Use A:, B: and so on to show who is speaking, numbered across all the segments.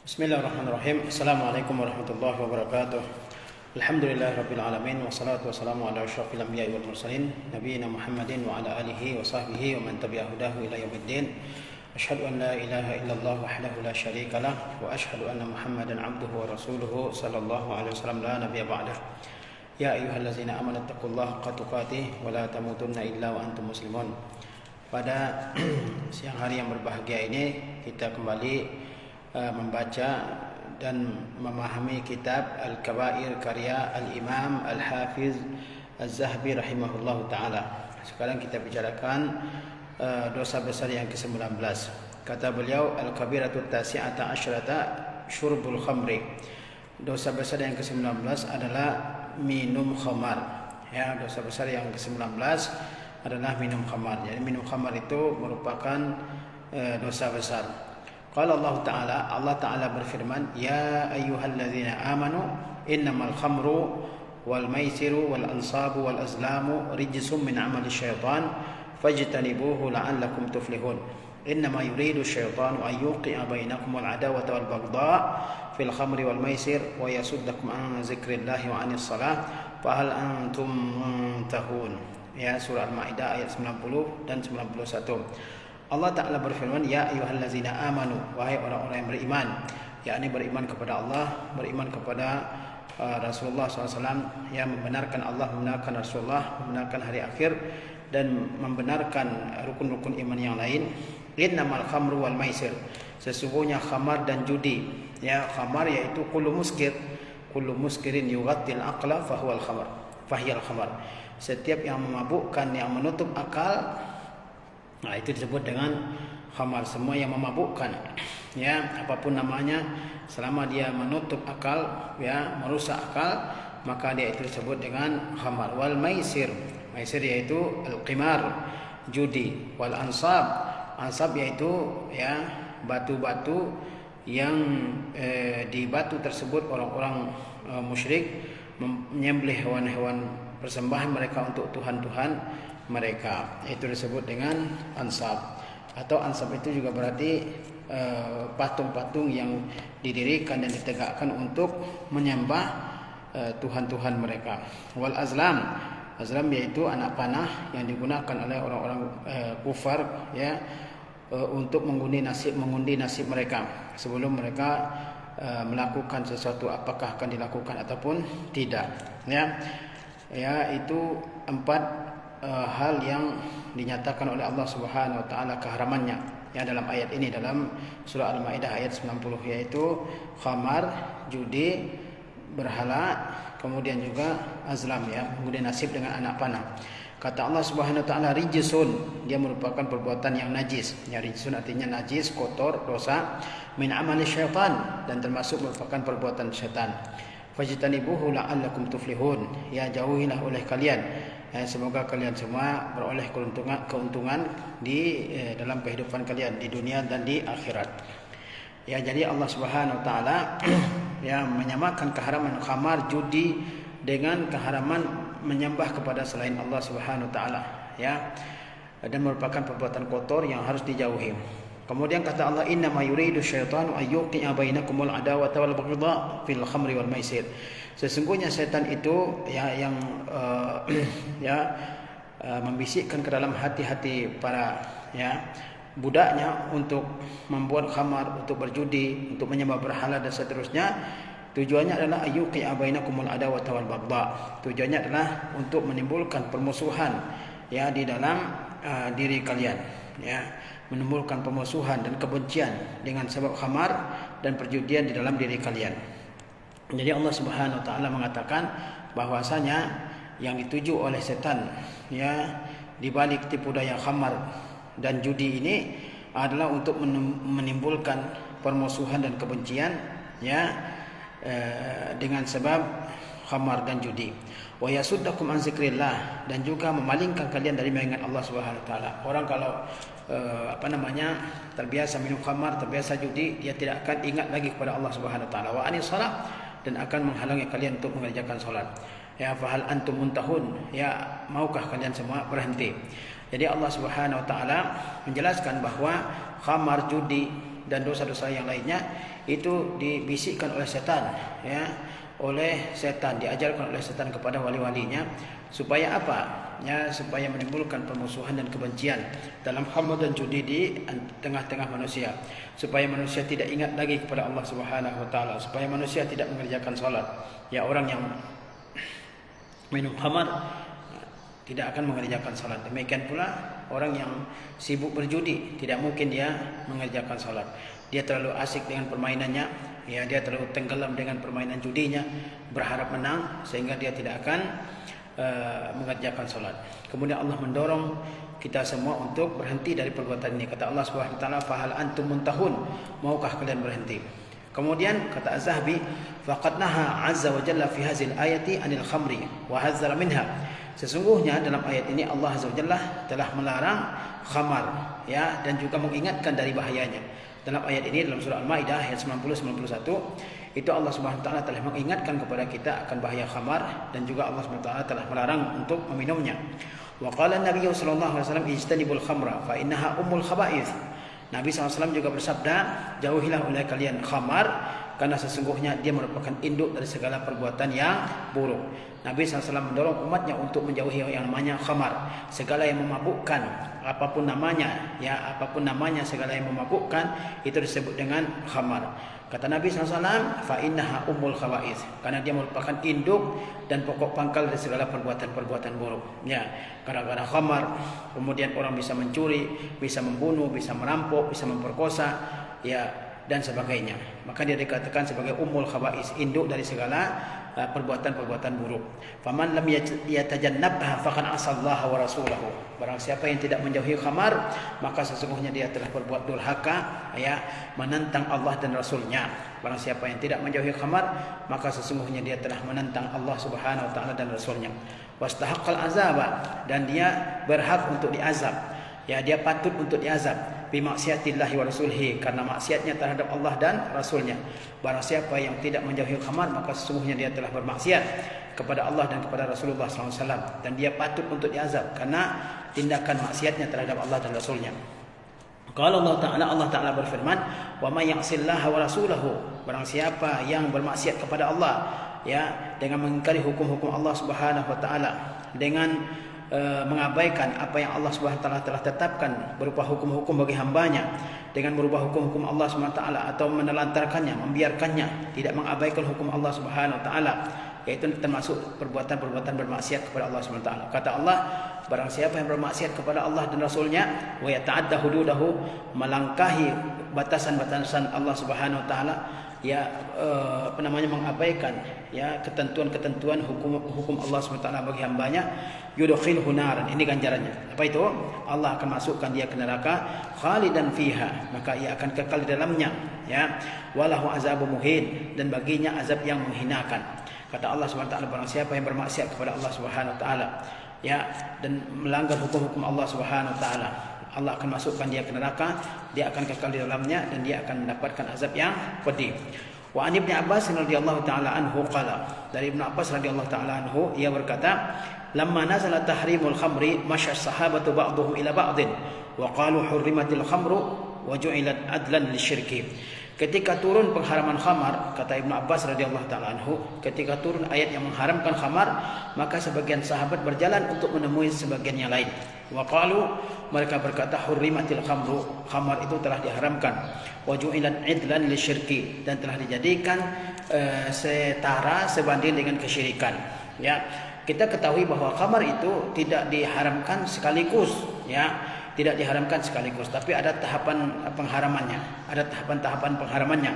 A: Bismillahirrahmanirrahim. Assalamualaikum warahmatullahi wabarakatuh. Alhamdulillahirabbil alamin wassalatu wassalamu ala asyrafil anbiya'i wal mursalin nabiyina Muhammadin wa ala alihi wa sahbihi wa man tabi'ahu hudahu ila yaumiddin. Asyhadu an la ilaha illallah wahdahu la syarikalah wa asyhadu anna Muhammadan 'abduhu wa rasuluhu sallallahu alaihi wasallam la nabiyya ba'dah. Ya ayyuhallazina amanu taqullaha haqqa tuqatih wa la tamutunna illa wa antum muslimun. Pada siang hari yang berbahagia ini kita kembali membaca dan memahami kitab Al-Kabair karya Al-Imam Al-Hafiz Az-Zahabi rahimahullahu ta'ala. Sekarang kita bicarakan dosa besar yang ke-19. Kata beliau, Al-Kabiratut Tasi'ata Asyrata Syurbul Khamri. Dosa besar yang ke-19 adalah minum khamar. Ya, dosa besar yang ke-19 adalah minum khamar. Jadi minum khamar itu merupakan dosa besar. Qala Allah Ta'ala berfirman, Ya ayyuhalladzina amanu innamal khamru wal maisiru wal ansabu wal azlamu rijsum min amali syaitan fajtanibuhu la'allakum tuflihun. Innama yuridu syaitanu an yuqi'a bainakum al adawata wal baghdha fil khamri wal maisir wa yasuddakum an zikrillahi wa anis salah fahal antum muntahun. Ya, surah Al-Maidah ayat 90 dan 91. Allah Ta'ala berfirman, Ya ayyuhallazina amanu, wahai orang-orang yang beriman, yakni beriman kepada Allah, beriman kepada Rasulullah SAW, yang membenarkan Allah, membenarkan Rasulullah, membenarkan hari akhir, dan membenarkan rukun-rukun iman yang lain. Innamal khamru wal maisir, sesungguhnya khamar dan judi. Ya, khamar yaitu kullu muskirin yughattil aqla fahuwal khamar, fahiyal khamar. Setiap yang memabukkan, yang menutup akal, nah itu disebut dengan khamar. Semua yang memabukkan, ya, apapun namanya, selama dia menutup akal, ya, merusak akal, maka dia itu disebut dengan khamar. Wal maisir, maisir yaitu al-qimar, judi. Wal ansab, ansab yaitu, ya, batu-batu yang di batu tersebut orang-orang musyrik menyembelih hewan-hewan persembahan mereka untuk tuhan-tuhan mereka. Itu disebut dengan ansab. Atau ansab itu juga berarti patung-patung yang didirikan dan ditegakkan untuk menyembah tuhan-tuhan mereka. Wal azlam, azlam yaitu anak panah yang digunakan oleh orang-orang kufar, ya, untuk mengundi nasib mereka sebelum mereka melakukan sesuatu, apakah akan dilakukan ataupun tidak. Ya, itu 4 hal yang dinyatakan oleh Allah Subhanahu wa taala keharamannya, ya, dalam ayat ini, dalam surah Al-Maidah ayat 90, yaitu khamar, judi, berhala, kemudian juga azlam, ya, mengundi nasib dengan anak panah. Kata Allah Subhanahu wa taala rijsun, dia merupakan perbuatan yang najis. Ya, rijsun artinya najis, kotor, dosa, min amali syaitan, dan termasuk merupakan perbuatan syaitan. Fajtanibuhu la'allakum tuflihun, ya, jauhilah oleh kalian, semoga kalian semua beroleh keuntungan di dalam kehidupan kalian di dunia dan di akhirat. Ya, jadi Allah Subhanahu wa taala ya menyamakan keharaman khamar, judi dengan keharaman menyembah kepada selain Allah Subhanahu wa taala, ya, dan merupakan perbuatan kotor yang harus dijauhi. Kemudian kata Allah, Innama yuridu syaitanu an yuqi'a bainakumul adawata wal baghdha fil khamri wal maisir. Sesungguhnya setan itu, ya, yang membisikkan ke dalam hati-hati para, ya, budaknya untuk membuat khamar, untuk berjudi, untuk menyembah berhala dan seterusnya. Tujuannya adalah ayyuqi'a bainakumul adawata wal baghdha. Tujuannya adalah untuk menimbulkan permusuhan, ya, di dalam diri kalian, ya, menimbulkan permusuhan dan kebencian dengan sebab khamar dan perjudian di dalam diri kalian. Jadi Allah Subhanahu wa taala mengatakan bahwasanya yang dituju oleh setan, ya, di balik tipu daya khamar dan judi ini adalah untuk menimbulkan permusuhan dan kebencian, ya, dengan sebab khamar dan judi. Wa yasuddakum an zikrillah, dan juga memalingkan kalian dari mengingat Allah Subhanahu wa taala. Orang kalau terbiasa minum khamar, terbiasa judi, dia tidak akan ingat lagi kepada Allah Subhanahu wa taala. Wa anis salat, dan akan menghalangi kalian untuk mengerjakan salat. Ya, fahal antum muntahun, ya, maukah kalian semua berhenti. Jadi Allah Subhanahu wa taala menjelaskan bahwa khamar, judi, dan dosa-dosa yang lainnya itu dibisikkan oleh setan, ya, oleh setan, diajarkan oleh setan kepada wali-walinya supaya apa? Ya, supaya menimbulkan permusuhan dan kebencian dalam khamr dan judi di tengah-tengah manusia, supaya manusia tidak ingat lagi kepada Allah Subhanahu wa taala, supaya manusia tidak mengerjakan salat. Ya, orang yang minum khamar tidak akan mengerjakan salat. Demikian pula orang yang sibuk berjudi, tidak mungkin dia mengerjakan salat. Dia terlalu asik dengan permainannya, ya, dia terlalu tenggelam dengan permainan judinya, berharap menang sehingga dia tidak akan mengerjakan salat. Kemudian Allah mendorong kita semua untuk berhenti dari perbuatan ini. Kata Allah Subhanahu wa taala, "Fahal antum muntahun?" Maukah kalian berhenti? Kemudian kata Az-Zahabi, "Faqad naha 'azza wa jalla fi hadhil ayati 'anil khamri wa hazzara minha." Sesungguhnya dalam ayat ini Allah Azza wa Jalla telah melarang khamar, ya, dan juga mengingatkan dari bahayanya. Dalam ayat ini, dalam surah Al-Maidah ayat 90-91, itu Allah Subhanahu wa taala telah mengingatkan kepada kita akan bahaya khamar, dan juga Allah Subhanahu wa taala telah melarang untuk meminumnya. Wa qala Nabi sallallahu alaihi wasallam, "Ijtanibul khamra fa innaha ummul khaba'ith." Nabi SAW juga bersabda, "Jauhilah oleh kalian khamar, karena sesungguhnya dia merupakan induk dari segala perbuatan yang buruk." Nabi SAW mendorong umatnya untuk menjauhi yang namanya khamar, segala yang memabukkan, apapun namanya, ya, apapun namanya, segala yang memabukkan itu disebut dengan khamar. Kata Nabi SAW, "Fa innaha ummul khaba'ith," karena dia merupakan induk dan pokok pangkal dari segala perbuatan-perbuatan buruk. Ya, gara-gara khamar, kemudian orang bisa mencuri, bisa membunuh, bisa merampok, bisa memperkosa, ya, dan sebagainya. Maka dia dikatakan sebagai ummul khaba'is, induk dari segala perbuatan-perbuatan buruk. Faman lam yatajannabha faqad asallaha wa rasulahu. Barang siapa yang tidak menjauhi khamar, maka sesungguhnya dia telah berbuat durhaka, ya, menentang Allah dan Rasulnya. Barang siapa yang tidak menjauhi khamar, maka sesungguhnya dia telah menentang Allah Subhanahu wa taala dan Rasulnya. Wastahaqqal azaba, dan dia berhak untuk diazab. Ya, dia patut untuk diazab bimaksiatillahi wa rasulihi, karena maksiatnya terhadap Allah dan Rasulnya. Barang siapa yang tidak menjauhi khamar, maka sesungguhnya dia telah bermaksiat kepada Allah dan kepada Rasulullah SAW, dan dia patut untuk diazab karena tindakan maksiatnya terhadap Allah dan Rasulnya. Kalau Allah Ta'ala berfirman, "Wa may ya'sillaha wa rasulahu," barang siapa yang bermaksiat kepada Allah, ya, dengan mengingkari hukum-hukum Allah Subhanahu wa taala, dengan mengabaikan apa yang Allah Subhanahu wa taala telah tetapkan berupa hukum-hukum bagi hambanya, dengan merubah hukum-hukum Allah Subhanahu wa taala atau menelantarkannya, membiarkannya, tidak mengabaikan hukum Allah Subhanahu wa taala, yaitu termasuk perbuatan-perbuatan bermaksiat kepada Allah Subhanahu wa taala. Kata Allah, barang siapa yang bermaksiat kepada Allah dan Rasulnya, wa yata'adda hududahu, melangkahi batasan-batasan Allah Subhanahu wa taala, ya, mengabaikan, ya, ketentuan-ketentuan hukum Allah SWT bagi hambanya, yudkhilhu naran, ini ganjarannya. Apa itu? Allah akan masukkan dia ke neraka, khalidan fiha, maka ia akan kekal di dalamnya, ya, walahu azabu muhin, dan baginya azab yang menghinakan. Kata Allah SWT, barang siapa yang bermaksiat kepada Allah SWT, ya, dan melanggar hukum-hukum Allah SWT, Allah akan masukkan dia ke neraka, dia akan kekal di dalamnya, dan dia akan mendapatkan azab yang pedih. Wa an Ibnu Abbas radhiyallahu taala anhu qala, dari Ibnu Abbas radhiyallahu taala anhu, ia berkata, "Lamma nazala tahrimul khamri masya sahabatu ba'dhum ila ba'din wa qalu hurrimatil khamru wa ju'ilat adlan lisyirki." Ketika turun pengharaman khamar, kata Ibnu Abbas radhiyallahu taala anhu, ketika turun ayat yang mengharamkan khamar, maka sebagian sahabat berjalan untuk menemui sebagian yang lain. Wa qalu, mereka berkata, hurrimatil khamru, khamar itu telah diharamkan. Wa ju'ilat idlan lisyirki, dan telah dijadikan setara sebanding dengan kesyirikan. Ya, kita ketahui bahwa khamar itu tidak diharamkan sekaligus, ya, tidak diharamkan sekaligus, tapi ada tahapan pengharamannya, ada tahapan-tahapan pengharamannya.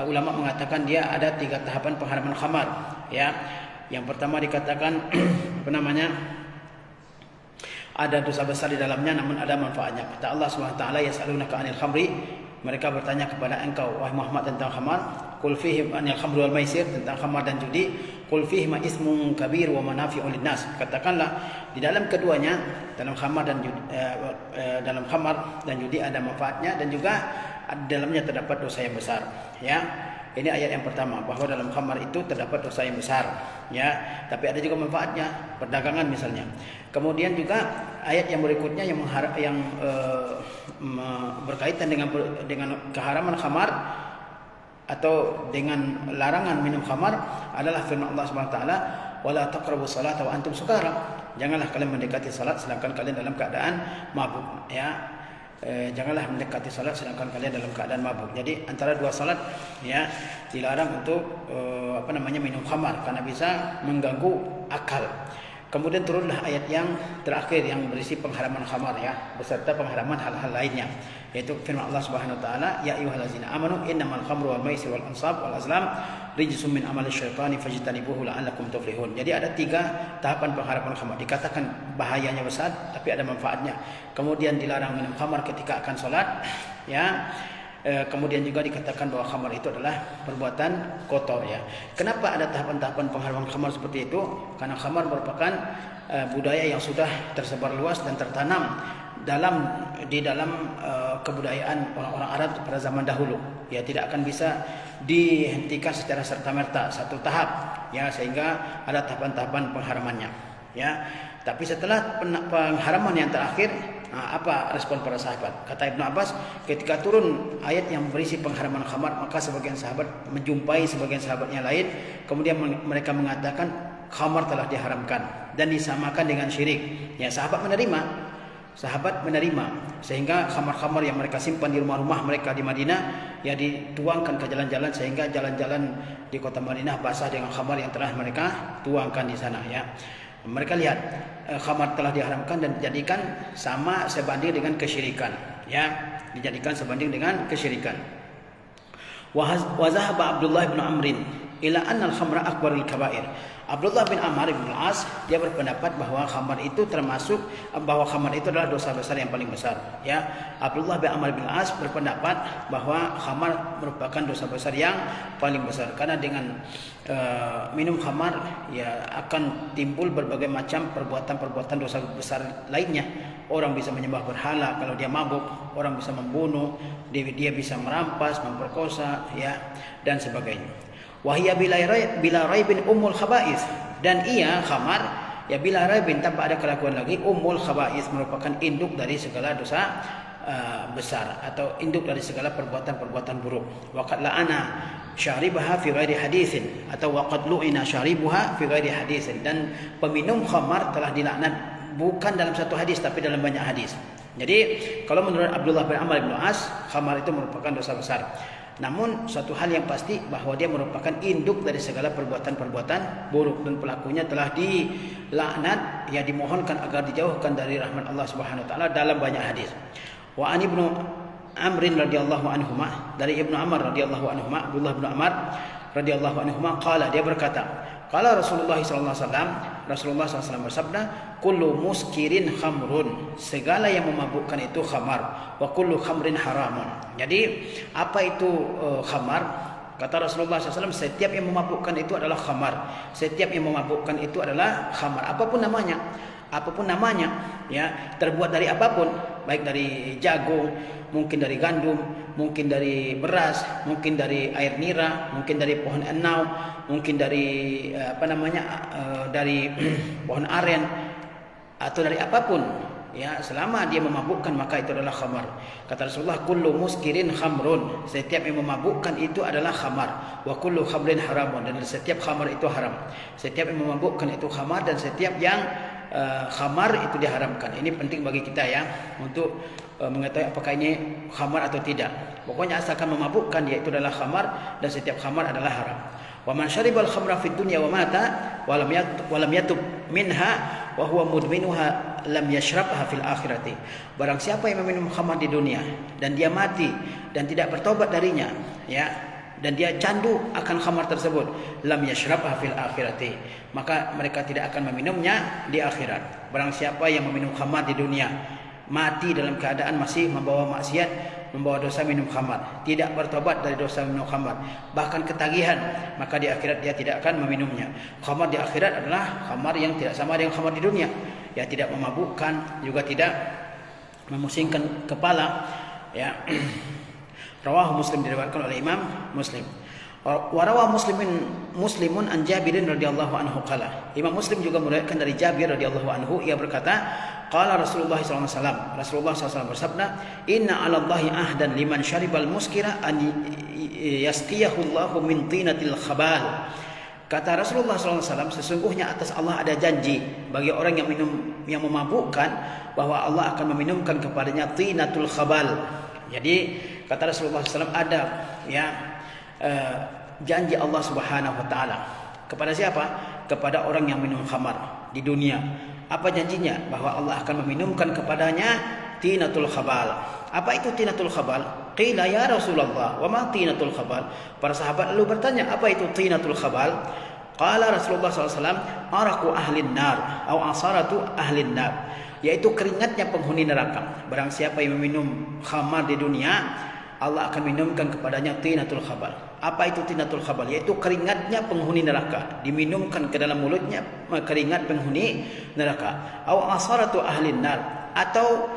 A: Ulama mengatakan dia ada 3 tahapan pengharaman khamar, ya. Yang pertama dikatakan ada dosa besar di dalamnya, namun ada manfaatnya. Kata Allah SWT, "Yas'alunaka 'anil khamri," mereka bertanya kepada engkau wahai Muhammad tentang khamar. "Qul fihi 'anil khamri wal maisir," tentang khamar dan judi. "Qul fihi ma ismun kabir wa manafi'un linnas," katakanlah di dalam keduanya, dalam khamar dan judi ada manfaatnya, dan juga di dalamnya terdapat dosa yang besar, ya. Ini ayat yang pertama, bahwa dalam khamar itu terdapat dosa yang besar, ya. Tapi ada juga manfaatnya, perdagangan misalnya. Kemudian juga ayat yang berikutnya yang berkaitan dengan keharaman khamar atau dengan larangan minum khamar adalah firman Allah Subhanahu wa taala, "Wala taqrabus salata wa antum sukara." Janganlah kalian mendekati salat sedangkan kalian dalam keadaan mabuk, ya. Janganlah mendekati salat sedangkan kalian dalam keadaan mabuk. Jadi antara dua salat, ya, dilarang untuk minum khamar karena bisa mengganggu akal. Kemudian turunlah ayat yang terakhir yang berisi pengharaman khamar, ya, beserta pengharaman hal-hal lainnya, yaitu firman Allah Subhanahu wa taala, "Ya ayyuhallazina amanu innamal khamru wal maisir wal ansab wal azlam rijsun min amali syaitani fajtanibuhu la'allakum tuflihun." Jadi ada 3 tahapan pengharaman khamar. Dikatakan bahayanya besar tapi ada manfaatnya. Kemudian dilarang minum khamar ketika akan salat, ya. Kemudian juga dikatakan bahwa khamar itu adalah perbuatan kotor, ya. Kenapa ada tahapan-tahapan pengharaman khamar seperti itu? Karena khamar merupakan budaya yang sudah tersebar luas dan tertanam di dalam kebudayaan orang-orang Arab pada zaman dahulu. Ya, tidak akan bisa dihentikan secara serta-merta satu tahap, ya, sehingga ada tahapan-tahapan pengharamannya, ya. Tapi setelah pengharaman yang terakhir, apa respon para sahabat? Kata Ibnu Abbas, ketika turun ayat yang berisi pengharaman khamar, maka sebagian sahabat menjumpai sebagian sahabatnya lain, kemudian mereka mengatakan khamar telah diharamkan dan disamakan dengan syirik. Ya, sahabat menerima sehingga khamar-khamar yang mereka simpan di rumah-rumah mereka di Madinah, ya, dituangkan ke jalan-jalan sehingga jalan-jalan di kota Madinah basah dengan khamar yang telah mereka tuangkan di sana, ya. Mereka lihat khamar telah diharamkan dan dijadikan sama sebanding dengan kesyirikan, ya, dijadikan sebanding dengan kesyirikan. Wa zahaba Abdullah bin Amrin ila anna al-khamra akbarul kabair. Abdullah bin Amr bin Al-As dia berpendapat bahwa khamar itu adalah dosa besar yang paling besar, ya. Abdullah bin Amr bin Al-As berpendapat bahwa khamar merupakan dosa besar yang paling besar karena dengan minum khamar, ya, akan timbul berbagai macam perbuatan dosa besar lainnya. Orang bisa menyembah berhala kalau dia mabuk, orang bisa membunuh, dia bisa merampas, memperkosa, ya, dan sebagainya. Wahia bila raibin ummul khaba'is, dan ia khamar, ya, bila raibin tanpa ada keraguan lagi, ummul khaba'is merupakan induk dari segala dosa besar atau induk dari segala perbuatan buruk. Waqad la'ana syaribaha fi ghairi haditsin atau waqad lu'ina syaribuha fi ghairi haditsin, dan peminum khamar telah dilaknat bukan dalam satu hadis tapi dalam banyak hadis. Jadi kalau menurut Abdullah bin Amr bin As, khamar itu merupakan dosa besar. Namun suatu hal yang pasti bahwa dia merupakan induk dari segala perbuatan buruk dan pelakunya telah dilaknat, ya, dimohonkan agar dijauhkan dari rahmat Allah Subhanahu wa taala dalam banyak hadis. Wa an Ibnu Amr radhiyallahu anhuma, dari Ibnu Amr radhiyallahu anhuma, Abdullah bin Amr radhiyallahu anhuma, qala, dia berkata, qala Rasulullah sallallahu alaihi wasallam, Rasulullah SAW bersabda, kullu muskirin khamrun, segala yang memabukkan itu khamar, wa kullu khamrin haramun. Jadi apa itu khamar? Kata Rasulullah SAW, setiap yang memabukkan itu adalah khamar. Setiap yang memabukkan itu adalah khamar, apapun namanya, ya, terbuat dari apapun, baik dari jagung, mungkin dari gandum, mungkin dari beras, mungkin dari air nira, mungkin dari pohon enau, mungkin dari dari pohon aren, atau dari apapun, ya, selama dia memabukkan maka itu adalah khamar. Kata Rasulullah, kullu muskirin khamrun, setiap yang memabukkan itu adalah khamar, wa kullu khamrin haramun, dan setiap khamar itu haram. Setiap yang memabukkan itu khamar, dan setiap yang khamar itu diharamkan. Ini penting bagi kita, ya, untuk mengetahui apakah ini khamar atau tidak. Pokoknya asalkan memabukkan, yaitu adalah khamar, dan setiap khamar adalah haram. Wa man syaribal khamra fid dunya wa mata wa lam yatub minha wa huwa mudminuha lam yashrabha fil akhirati. Barang siapa yang meminum khamar di dunia dan dia mati dan tidak bertobat darinya, ya, dan dia candu akan khamar tersebut, lam yashrabha fil akhirati, maka mereka tidak akan meminumnya di akhirat. Barang siapa yang meminum khamar di dunia, mati dalam keadaan masih membawa maksiat, membawa dosa minum khamar, tidak bertobat dari dosa minum khamar, bahkan ketagihan, maka di akhirat dia tidak akan meminumnya. Khamar di akhirat adalah khamar yang tidak sama dengan khamar di dunia, ya, tidak memabukkan, juga tidak memusingkan kepala, ya. Rawahu Muslim, diriwayatkan oleh Imam Muslim. Warawa Muslimun an Jabirin radhiyallahu anhu qala. Imam Muslim juga meriwayatkan dari Jabir radhiyallahu anhu, ia berkata, qala Rasulullah sallallahu alaihi wasallam. Rasulullah SAW bersabda, "Inna 'ala Allahi ahdan liman syaribal muskira an yasqiyahu Allahu min tinatil khabal." Kata Rasulullah SAW, sesungguhnya atas Allah ada janji bagi orang yang memabukkan, bahwa Allah akan meminumkan kepadanya tinatul khabal. Jadi kata Rasulullah SAW ada janji Allah Subhanahu wa taala kepada siapa? Kepada orang yang minum khamar di dunia. Apa janjinya? Bahwa Allah akan meminumkan kepadanya tinatul khabal. Apa itu tinatul khabal? Qila ya Rasulullah, wa ma tinatul khabal? Para sahabat lalu bertanya, apa itu tinatul khabal? Qala Rasulullah SAW, araku ahlin nar atau asaratu ahlin nar, yaitu keringatnya penghuni neraka. Barang siapa yang meminum khamar di dunia, Allah akan minumkan kepadanya tinatul khabal. Apa itu tinatul khabal? Yaitu keringatnya penghuni neraka, diminumkan ke dalam mulutnya keringat penghuni neraka. Aw asaratu ahlin nar, atau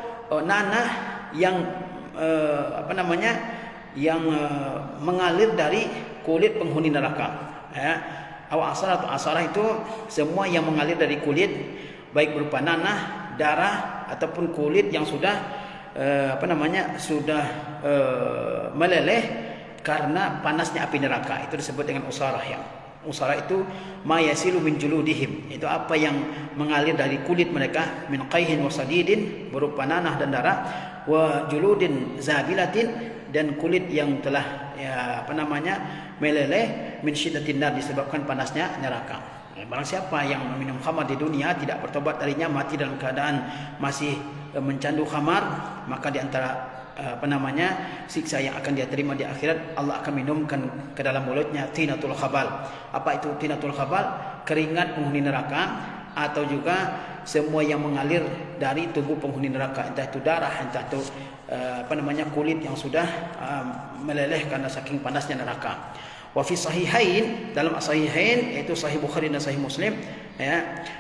A: nanah yang yang mengalir dari kulit penghuni neraka. Aw asaratu, asarah itu semua yang mengalir dari kulit, baik berupa nanah, darah ataupun kulit yang sudah sudah meleleh karena panasnya api neraka. Itu disebut dengan usarah. Usarah itu ma yasilu min juludihim, itu apa yang mengalir dari kulit mereka, min qayhin wa sadidin, berupa nanah dan darah, wa juludin zabilatin, dan kulit yang telah meleleh, min syiddatin nar, disebabkan panasnya neraka. Barang siapa yang meminum khamar di dunia, tidak bertobat darinya, mati dalam keadaan masih mencandu khamar, maka di antara siksa yang akan dia terima di akhirat, Allah akan minumkan ke dalam mulutnya tinatul khabal. Apa itu tinatul khabal? Keringat penghuni neraka, atau juga semua yang mengalir dari tubuh penghuni neraka, entah itu darah, entah itu kulit yang sudah meleleh karena saking panasnya neraka. Wa fi sahihain, dalam sahihain yaitu sahih Bukhari dan sahih Muslim,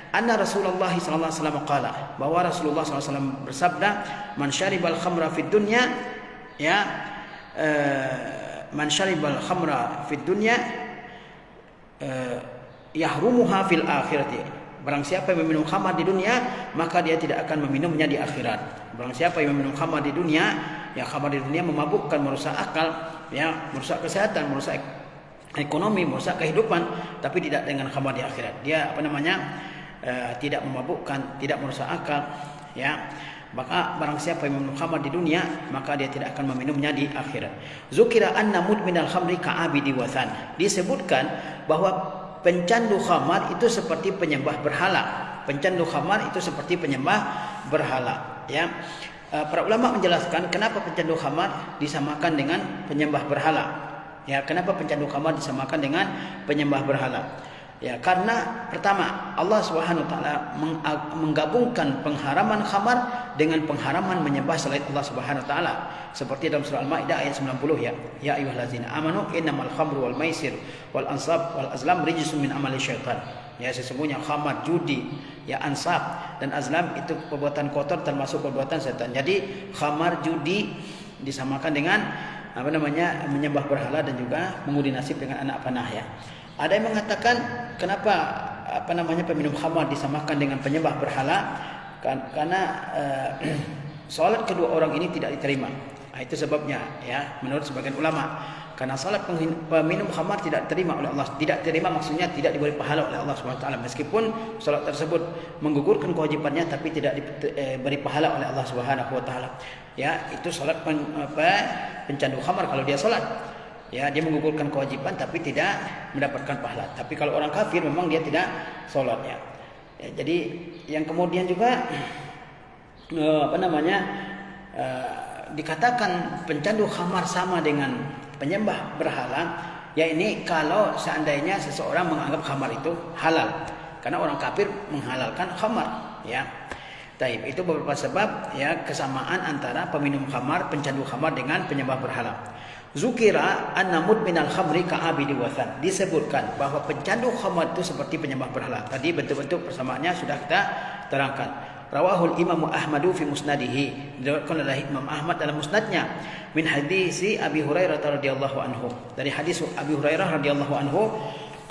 A: anna Rasulullah sallallahu alaihi wasallam qala, bahwa Rasulullah sallallahu alaihi wasallam bersabda, man syaribal khamra fid dunya, man syaribal khamra fid dunya yahrumuha fil akhirati. Barang siapa yang meminum khamar di dunia, maka dia tidak akan meminumnya di akhirat. Barang siapa yang meminum khamar di dunia, khamar di dunia memabukkan, merusak akal, merusak kesehatan, merusak ekonomi, merusak kehidupan, tapi tidak dengan khamar di akhirat. Dia tidak memabukkan, tidak merusak akal, Maka barang siapa yang meminum khamar di dunia, maka dia tidak akan meminumnya di akhirat. Zukira anna mudminal khamri ka'abidi wathan. Disebutkan bahwa pencandu khamar itu seperti penyembah berhala. Pencandu khamar itu seperti penyembah berhala. Para ulama menjelaskan kenapa pencandu khamar disamakan dengan penyembah berhala. Kenapa pencandu khamar disamakan dengan penyembah berhala? Karena pertama, Allah Subhanahu wa taala menggabungkan pengharaman khamar dengan pengharaman menyembah selain Allah Subhanahu wa taala. Seperti dalam surah Al-Maidah ayat 90, ya ayyuhallazina amanu innamal khamru wal maisir wal ansab wal azlam rijsun min amali syaitan. Sesungguhnya khamar, judi, ansab dan azlam itu perbuatan kotor, termasuk perbuatan setan. Jadi khamar, judi disamakan dengan menyembah berhala dan juga mengundi nasib dengan anak panah. Ada yang mengatakan kenapa peminum khamar disamakan dengan penyembah berhala? Karena salat kedua orang ini tidak diterima. Itu sebabnya, menurut sebagian ulama. Karena salat peminum khamar tidak diterima oleh Allah. Tidak diterima maksudnya tidak diberi pahala oleh Allah Subhanahu wa taala. Meskipun salat tersebut menggugurkan kewajibannya, tapi tidak diberi pahala oleh Allah Subhanahu wa taala. Itu salat pencandu khamar kalau dia salat. Dia menggugurkan kewajiban tapi tidak mendapatkan pahala. Tapi kalau orang kafir memang dia tidak sholat. Jadi yang kemudian juga dikatakan pencandu khamar sama dengan penyembah berhala. Ini kalau seandainya seseorang menganggap khamar itu halal, karena orang kafir menghalalkan khamar. Itu beberapa sebab kesamaan antara peminum khamar, pencandu khamar dengan penyembah berhala. Zukira anna mudminal khamri ka'abidi wathan. Disebutkan bahwa pencandu khamar itu seperti penyembah berhala. Tadi bentuk-bentuk persamaannya sudah kita terangkan. Rawahul Imam Ahmadu fi musnadihi, diriwayatkan oleh Imam Ahmad dalam musnadnya, min hadisi Abi Hurairah radhiyallahu anhu, dari hadis Abi Hurairah radhiyallahu anhu,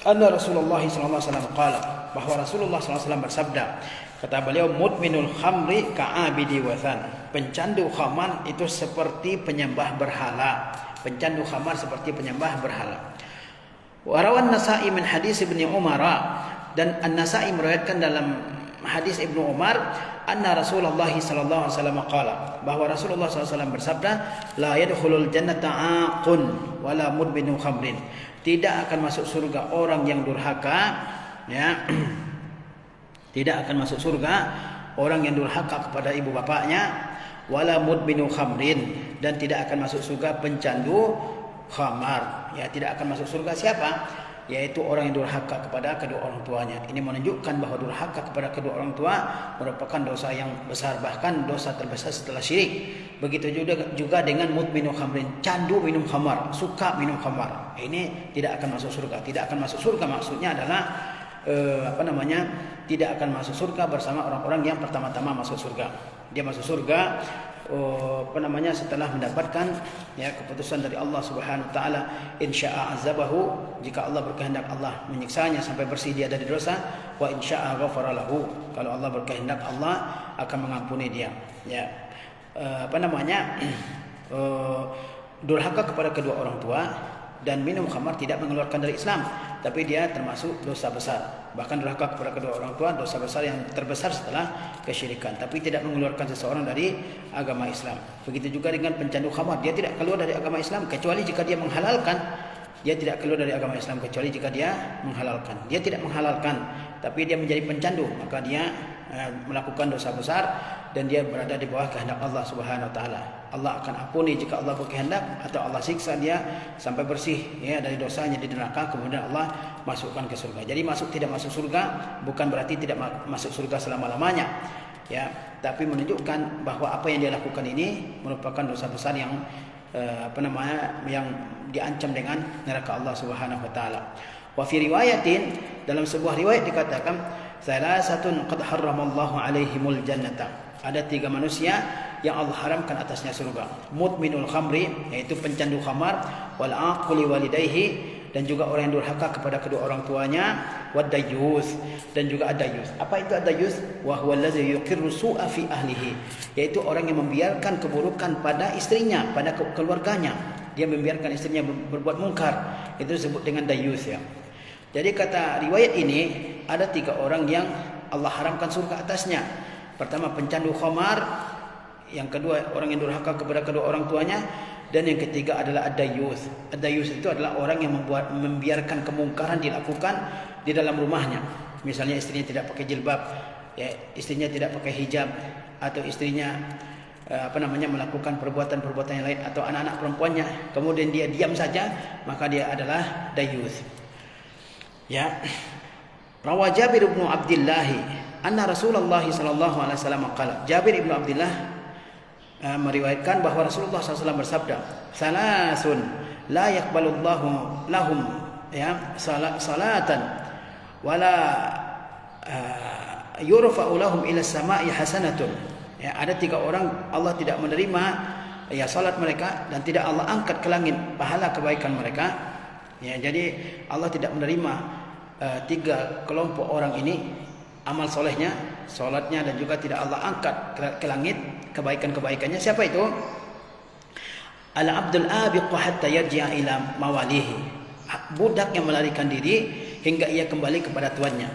A: anna Rasulullah sallallahu alaihi wasallam qala, bahwa Rasulullah sallallahu alaihi wasallam bersabda, kata beliau, mudminul khamri ka'abidi wathan, pencandu khamar itu seperti penyembah berhala. Pencandu khamar seperti penyembah berhala. Wa rawan Nasa'i min hadis Ibnu Umar, dan An-Nasa'i meriwayatkan dalam hadis Ibnu Umar, anna Rasulullah sallallahu alaihi wasallam qala, bahwa Rasulullah sallallahu alaihi wasallam bersabda, la yadkhulul jannata aqun wala mudminu khamrin, tidak akan masuk surga orang yang durhaka, ya. Tidak akan masuk surga orang yang durhaka kepada ibu bapaknya, wala mudminu khamrin, dan tidak akan masuk surga pencandu khamar. Ya, tidak akan masuk surga siapa? Yaitu orang yang durhaka kepada kedua orang tuanya. Ini menunjukkan bahwa durhaka kepada kedua orang tua merupakan dosa yang besar, bahkan dosa terbesar setelah syirik. Begitu juga dengan mudminu khamrin, candu minum khamar, suka minum khamar. Ini tidak akan masuk surga. Tidak akan masuk surga maksudnya adalah tidak akan masuk surga bersama orang-orang yang pertama-tama masuk surga. Dia masuk surga setelah mendapatkan, ya, keputusan dari Allah Subhanahu wa taala, insya'a azabahu, jika Allah berkehendak Allah menyiksanya sampai bersih dia dari dosa, wa insya'a ghafara lahu, kalau Allah berkehendak Allah akan mengampuni dia, ya. Durhaka kepada kedua orang tua dan minum khamar tidak mengeluarkan dari Islam, tapi dia termasuk dosa besar. Bahkan durhaka kepada kedua orang tua dosa besar yang terbesar setelah kesyirikan, tapi tidak mengeluarkan seseorang dari agama Islam. Begitu juga dengan pencandu khamar, dia tidak keluar dari agama Islam kecuali jika dia menghalalkan. Dia tidak keluar dari agama Islam kecuali jika dia menghalalkan. Dia tidak menghalalkan, tapi dia menjadi pencandu, maka dia melakukan dosa besar dan dia berada di bawah kehendak Allah Subhanahu wa taala. Allah akan ampuni jika Allah berkehendak, atau Allah siksa dia sampai bersih, ya, dari dosanya di neraka, kemudian Allah masukkan ke surga. Jadi tidak masuk surga bukan berarti tidak masuk surga selama-lamanya, ya, tapi menunjukkan bahwa apa yang dia lakukan ini merupakan dosa besar yang yang diancam dengan neraka Allah Subhanahu wa taala. Wa fi riwayatin, dalam sebuah riwayat dikatakan, salasatun qad harramallahu alaihimul jannata, ada 3 manusia yang Allah haramkan atasnya surga. Mudminul khamri, yaitu pencandu khamar, wal aquli walidayhi, dan juga orang yang durhaka kepada kedua orang tuanya, wad dayyus, dan juga ad-dayyus. Apa itu ad-dayyus? Wa huwa allazi yuqirru su'a fi ahlihi, yaitu orang yang membiarkan keburukan pada istrinya, pada keluarganya. Dia membiarkan istrinya berbuat mungkar, itu disebut dengan dayyus, ya. Jadi kata riwayat ini ada 3 orang yang Allah haramkan surga atasnya. Pertama pencandu khamar, yang kedua orang yang durhaka kepada kedua orang tuanya, dan yang ketiga adalah ad-dayyus. Ad-dayyus itu adalah orang yang membiarkan kemungkaran dilakukan di dalam rumahnya. Misalnya istrinya tidak pakai jilbab, ya, istrinya tidak pakai hijab, atau istrinya melakukan perbuatan-perbuatan yang lain, atau anak-anak perempuannya, kemudian dia diam saja, maka dia adalah dayyus. Ya. Rawa Jabir bin Abdullah anna Rasulullah sallallahu alaihi wasallam qala, Jabir bin Abdullah meriwayatkan bahwa Rasulullah SAW bersabda, salasun la yaqbalullahu lahum, ya, salatan wala yurfa'u lahum ila samai hasanatun. Ya, ada 3 orang Allah tidak menerima, ya, salat mereka, dan tidak Allah angkat ke langit pahala kebaikan mereka. Ya, jadi Allah tidak menerima 3 kelompok orang ini amal solehnya, solatnya, dan juga tidak Allah angkat ke langit kebaikan-kebaikannya. Siapa itu? Al-abdul abiq hatta yarji'a ila mawalihi, budak yang melarikan diri hingga ia kembali kepada tuannya.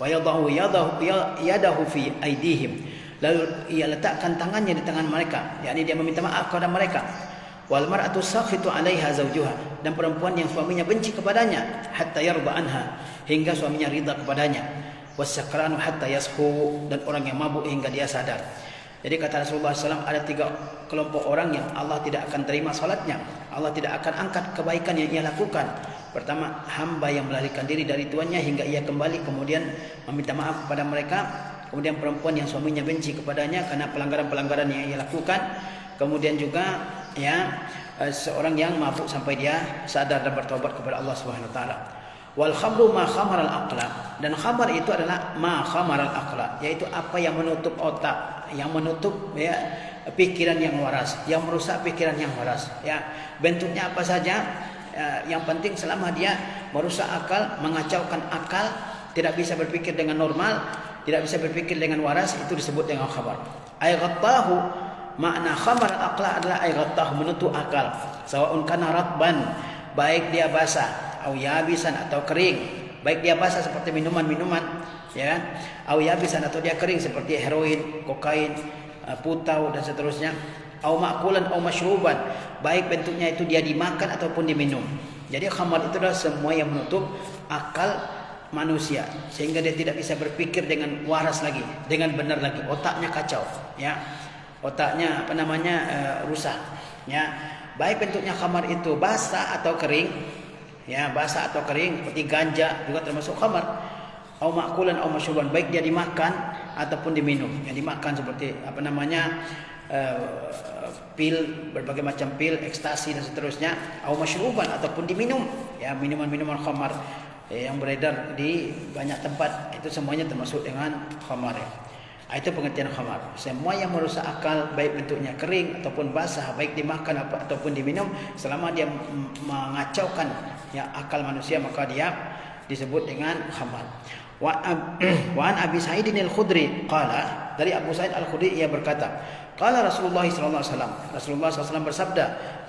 A: Wa yadahu fi aidihim, lalu ia letakkan tangannya di tangan mereka, yakni dia meminta maaf kepada mereka. Wal mar'atu sakhitu 'alaiha zawjuha, dan perempuan yang suaminya benci kepadanya, hatta yarda anha, hingga suaminya ridha kepadanya. Wasakranu hatta yashu, dan orang yang mabuk hingga dia sadar. Jadi kata Rasulullah SAW, ada 3 kelompok orang yang Allah tidak akan terima salatnya, Allah tidak akan angkat kebaikan yang ia lakukan. Pertama, hamba yang melarikan diri dari tuannya hingga ia kembali, kemudian meminta maaf kepada mereka. Kemudian perempuan yang suaminya benci kepadanya karena pelanggaran-pelanggaran yang ia lakukan. Kemudian juga, ya, seorang yang mabuk sampai dia sadar dan bertobat kepada Allah Subhanahu wa taala. Wal khamru ma khamar al aqla, dan khamar itu adalah ma khamar al aqla, yaitu apa yang menutup otak, yang menutup ya pikiran yang waras, yang merusak pikiran yang waras. Ya, bentuknya apa saja, yang penting selama dia merusak akal, mengacaukan akal, tidak bisa berpikir dengan normal, tidak bisa berpikir dengan waras, itu disebut dengan khamar. Ay ghattahu, makna khamar al aqla adalah ay ghattahu, menutup akal. Sawaun kana ratban, baik dia basah, au yabisan atau kering, baik dia basah seperti minuman-minuman, ya, au yabisan atau dia kering seperti heroin, kokain, putau dan seterusnya, au ma'kulan au masyruban, baik bentuknya itu dia dimakan ataupun diminum. Jadi khamar itu adalah semua yang menutup akal manusia sehingga dia tidak bisa berpikir dengan waras lagi, dengan benar lagi, otaknya kacau, ya, otaknya rusak, ya. Baik bentuknya khamar itu basah atau kering, ya, basah atau kering, seperti ganja juga termasuk khamar. Au ma'kulan au masyruban, baik dia dimakan ataupun diminum. Yang dimakan seperti pil, berbagai macam pil, ekstasi dan seterusnya. Au masyruban ataupun diminum, ya, minuman-minuman khamar yang beredar di banyak tempat, itu semuanya termasuk dengan khamar, ya. Itu pengertian khamar. Semua yang merusak akal, baik bentuknya kering ataupun basah, baik dimakan ataupun diminum, selama dia mengacaukan ya akal manusia, maka dia disebut dengan khamar. Wa an Abi Sa'id al-Khudri qala, dari Abu Sa'id al-Khudri ia berkata, qala Rasulullah sallallahu alaihi wasallam, Rasulullah SAW bersabda,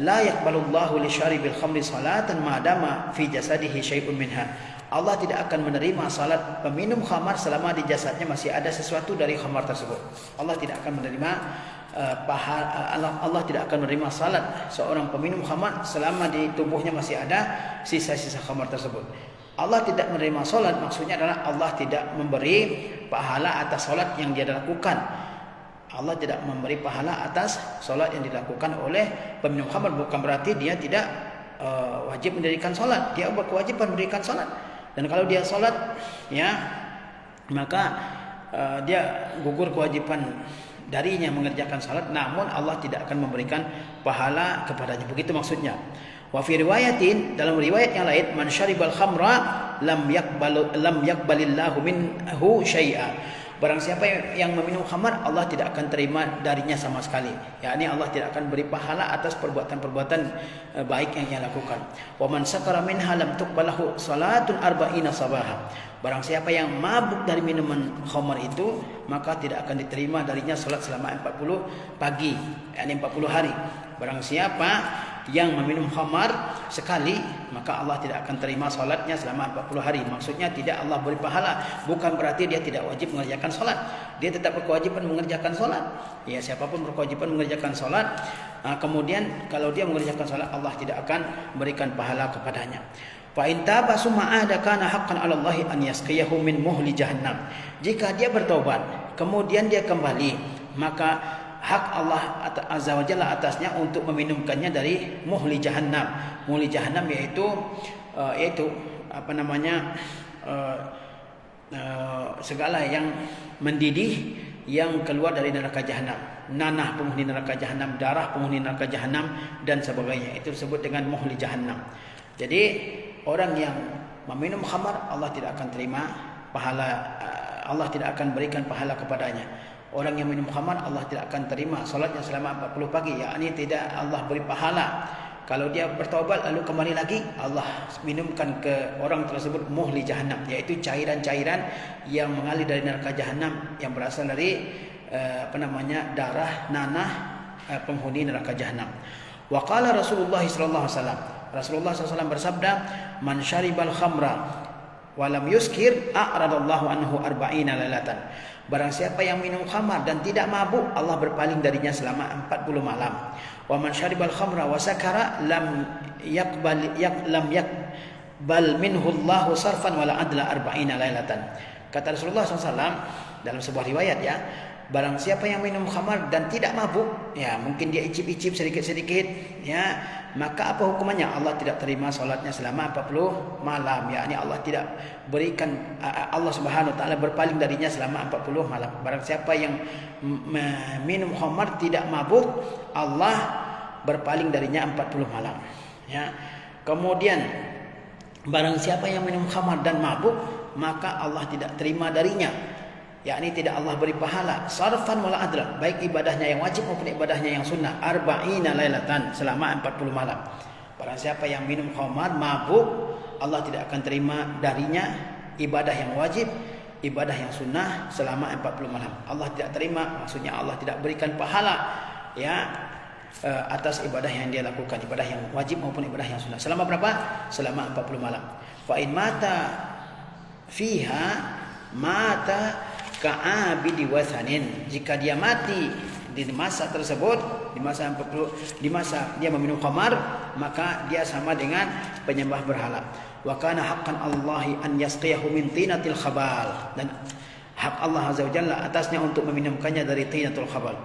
A: la yaqbalullahu li syaribil khamri salatan ma dama fi jasadihi syai'un minha. Allah tidak akan menerima salat peminum khamar selama di jasadnya masih ada sesuatu dari khamar tersebut. Allah tidak akan menerima Allah tidak akan menerima salat seorang peminum khamar selama di tubuhnya masih ada sisa-sisa khamar tersebut. Allah tidak menerima salat, maksudnya adalah Allah tidak memberi pahala atas salat yang dia lakukan. Allah tidak memberi pahala atas salat yang dilakukan oleh peminum khamar, bukan berarti dia tidak wajib mendirikan salat. Dia berkewajiban mendirikan salat. Dan kalau dia salat, ya, maka dia gugur kewajiban darinya mengerjakan salat, namun Allah tidak akan memberikan pahala kepadanya. Begitu maksudnya. Wa fi riwayatin, dalam riwayat yang lain, man syaribal khamra lam yaqbalillahu minhu syai'a. Barang siapa yang meminum khamar, Allah tidak akan terima darinya sama sekali. Yakni Allah tidak akan beri pahala atas perbuatan-perbuatan baik yang ia lakukan. Wa man sakara minha lam tuqbalahu salatun arba'ina sabaha. Barang siapa yang mabuk dari minuman khamar itu, maka tidak akan diterima darinya salat selama 40 pagi, yakni 40 hari. Barang siapa yang meminum khamar sekali, maka Allah tidak akan terima salatnya selama 40 hari. Maksudnya tidak Allah beri pahala, bukan berarti dia tidak wajib mengerjakan salat. Dia tetap berkewajiban mengerjakan salat. Ya, siapapun berkewajiban mengerjakan salat. Kemudian kalau dia mengerjakan salat, Allah tidak akan berikan pahala kepadanya. Fa in taba summa ahda kana haqqan 'ala Allah an yasqiyahu min muhli jahannam. Jika dia bertobat, kemudian dia kembali, maka hak Allah Azza wa Jalla atasnya untuk meminumkannya dari muhli jahannam. Muhli jahannam yaitu segala yang mendidih yang keluar dari neraka jahanam. Nanah penghuni neraka jahanam, darah penghuni neraka jahanam dan sebagainya. Itu disebut dengan muhli jahannam. Jadi orang yang meminum khamar, Allah tidak akan terima pahala, Allah tidak akan berikan pahala kepadanya. Orang yang minum khamar, Allah tidak akan terima salatnya selama 40 pagi, yakni tidak Allah beri pahala. Kalau dia bertaubat lalu kembali lagi, Allah minumkan ke orang tersebut muhli jahannam, yaitu cairan-cairan yang mengalir dari neraka jahanam yang berasal dari darah nanah penghuni neraka jahanam. Wa qala Rasulullah sallallahu alaihi wasallam, Rasulullah SAW bersabda, man syaribal khamra walam yuskir a'radallahu anhu arba'ina lailatan. Barang siapa yang minum khamar dan tidak mabuk, Allah berpaling darinya selama 40 malam. Wa man syaribal khamra wa sakara lam yaqbal minhu Allahu sarfan wala adla arba'ina lailatan. Kata Rasulullah SAW dalam sebuah riwayat, ya, barang siapa yang minum khamar dan tidak mabuk, ya, mungkin dia icip-icip sedikit-sedikit, ya, maka apa hukumannya? Allah tidak terima salatnya selama 40 malam, yakni Allah tidak berikan, Allah Subhanahu wa taala berpaling darinya selama 40 malam. Barang siapa yang minum khamar tidak mabuk, Allah berpaling darinya 40 malam, ya. Kemudian barang siapa yang minum khamar dan mabuk, maka Allah tidak terima darinya, yakni tidak Allah beri pahala sarfan wala adlan, baik ibadahnya yang wajib maupun ibadahnya yang sunnah, arba'ina lailatan, selama 40 malam. Barang siapa yang minum khamar, mabuk, Allah tidak akan terima darinya ibadah yang wajib, ibadah yang sunnah selama 40 malam. Allah tidak terima, maksudnya Allah tidak berikan pahala atas ibadah yang dia lakukan, ibadah yang wajib maupun ibadah yang sunnah. Selama berapa? Selama 40 malam. Fa in mata fiha mata ka'abidi wasanin. Jika dia mati di masa tersebut, di masa dia meminum khamar, maka dia sama dengan penyembah berhala. Wa kana haqqan Allahi an yasqiyahu min tinatil khabal, dan hak Allah Azza wa Jalla atasnya untuk meminumkannya dari tinatul khabal.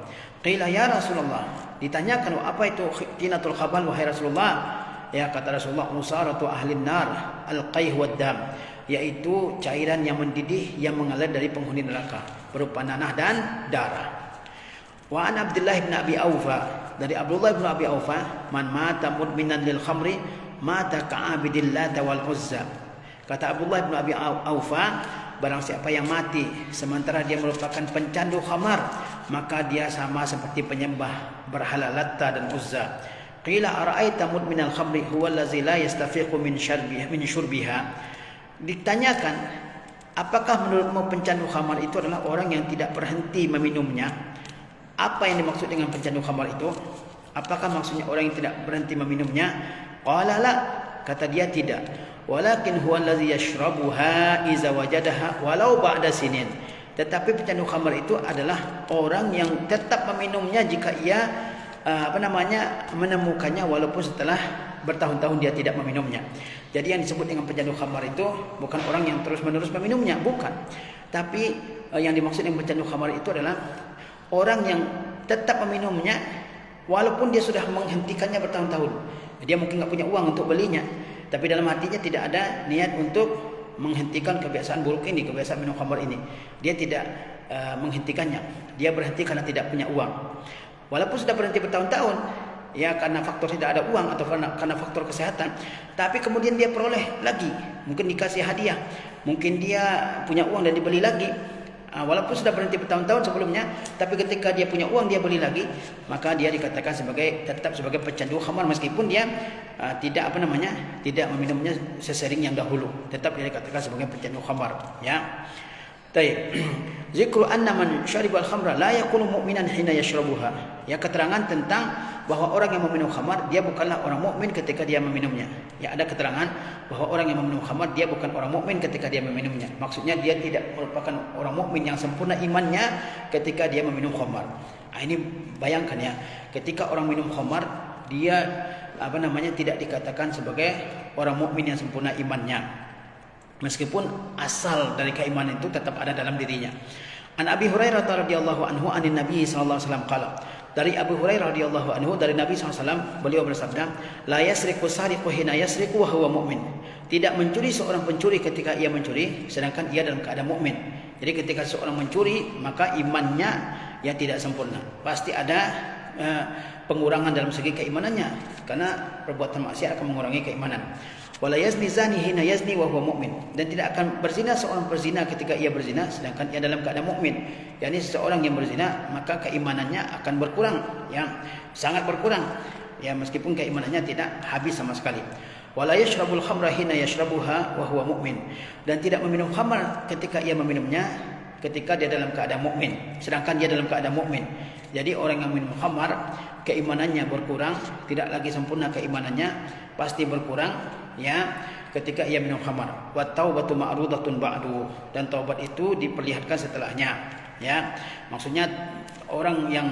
A: Qila ya Rasulullah, ditanyakan apa itu tinatul khabal wahai Rasulullah? Ya, kata Rasulullah, usaratu ahlin nar al-qayh wad dam, yaitu cairan yang mendidih yang mengalir dari penghuni neraka berupa nanah dan darah. Wa an Abdullah bin Abi Aufa, dari Abdullah bin Abi Aufa, man mata mudminan lil khamri mata ka'abidil Lata wal Uzza. Kata Abdullah bin Abi Aufa, barang siapa yang mati sementara dia merupakan pencandu khamar, maka dia sama seperti penyembah berhala Latta dan Uzza. Qila ara'aita mudminal khamri huwa allazi la yastafiqu min syurbiha. Ditanyakan, apakah menurutmu pencandu khamar itu adalah orang yang tidak berhenti meminumnya? Apa yang dimaksud dengan pencandu khamar itu? Apakah maksudnya orang yang tidak berhenti meminumnya? Qala la, kata dia tidak. Walakin huwa allazi yashrabuha iza wajadaha walau ba'da sinin. Tetapi pencandu khamar itu adalah orang yang tetap meminumnya jika ia menemukannya walaupun setelah bertahun-tahun dia tidak meminumnya. Jadi yang disebut dengan pencandu khamar itu bukan orang yang terus-menerus meminumnya, bukan. Tapi yang dimaksud dengan pencandu khamar itu adalah orang yang tetap meminumnya walaupun dia sudah menghentikannya bertahun-tahun. Dia mungkin nggak punya uang untuk belinya, tapi dalam hatinya tidak ada niat untuk menghentikan kebiasaan buruk ini, kebiasaan minum khamar ini. Dia tidak menghentikannya. Dia berhenti karena tidak punya uang. Walaupun sudah berhenti bertahun-tahun, ya karena faktor tidak ada uang atau karena faktor kesehatan, tapi kemudian dia peroleh lagi, mungkin dikasih hadiah, mungkin dia punya uang dan dibeli lagi. Walaupun sudah berhenti bertahun-tahun sebelumnya, tapi ketika dia punya uang dia beli lagi, maka dia dikatakan tetap sebagai pecandu khamar meskipun dia tidak meminumnya sesering yang dahulu, tetap dia dikatakan sebagai pecandu khamar, ya. Baik. Zikru anna man syaribal khamra la yakunu mu'minan hina yashrabuha. Ya, keterangan tentang bahwa orang yang meminum khamar dia bukanlah orang mukmin ketika dia meminumnya. Ya, ada keterangan bahwa orang yang meminum khamar dia bukan orang mukmin ketika dia meminumnya. Maksudnya dia tidak merupakan orang mukmin yang sempurna imannya ketika dia meminum khamar. Ini bayangkan ya, ketika orang minum khamar dia tidak dikatakan sebagai orang mukmin yang sempurna imannya. Meskipun asal dari keimanan itu tetap ada dalam dirinya. An Abi Hurairah radhiyallahu anhu anin Nabi sallallahu alaihi wasallam qala. Dari Abu Hurairah radhiyallahu anhu dari Nabi SAW, beliau bersabda, la yasriqu sariqu hina yasriqu wa huwa mu'min. Tidak mencuri seorang pencuri ketika ia mencuri sedangkan ia dalam keadaan mukmin. Jadi ketika seorang mencuri maka imannya ya tidak sempurna. Pasti ada pengurangan dalam segi keimanannya karena perbuatan maksiat akan mengurangi keimanan. Wala yazni zani hina yazni wa huwa mu'min. Dan tidak akan berzina seorang berzina ketika ia berzina sedangkan ia dalam keadaan mukmin. Yani seseorang yang berzina maka keimanannya akan berkurang, yang sangat berkurang. Ya, meskipun keimanannya tidak habis sama sekali. Wala yashrabul khamra hina yashrabuha wa huwa mu'min. Dan tidak meminum khamar ketika ia meminumnya ketika dia dalam keadaan mukmin, sedangkan dia dalam keadaan mukmin. Jadi orang yang minum khamar keimanannya berkurang, tidak lagi sempurna keimanannya, pasti berkurang ya ketika ia minum khamar. Wa taubatu ma'rudatun ba'du, dan taubat itu diperlihatkan setelahnya, ya. Maksudnya orang yang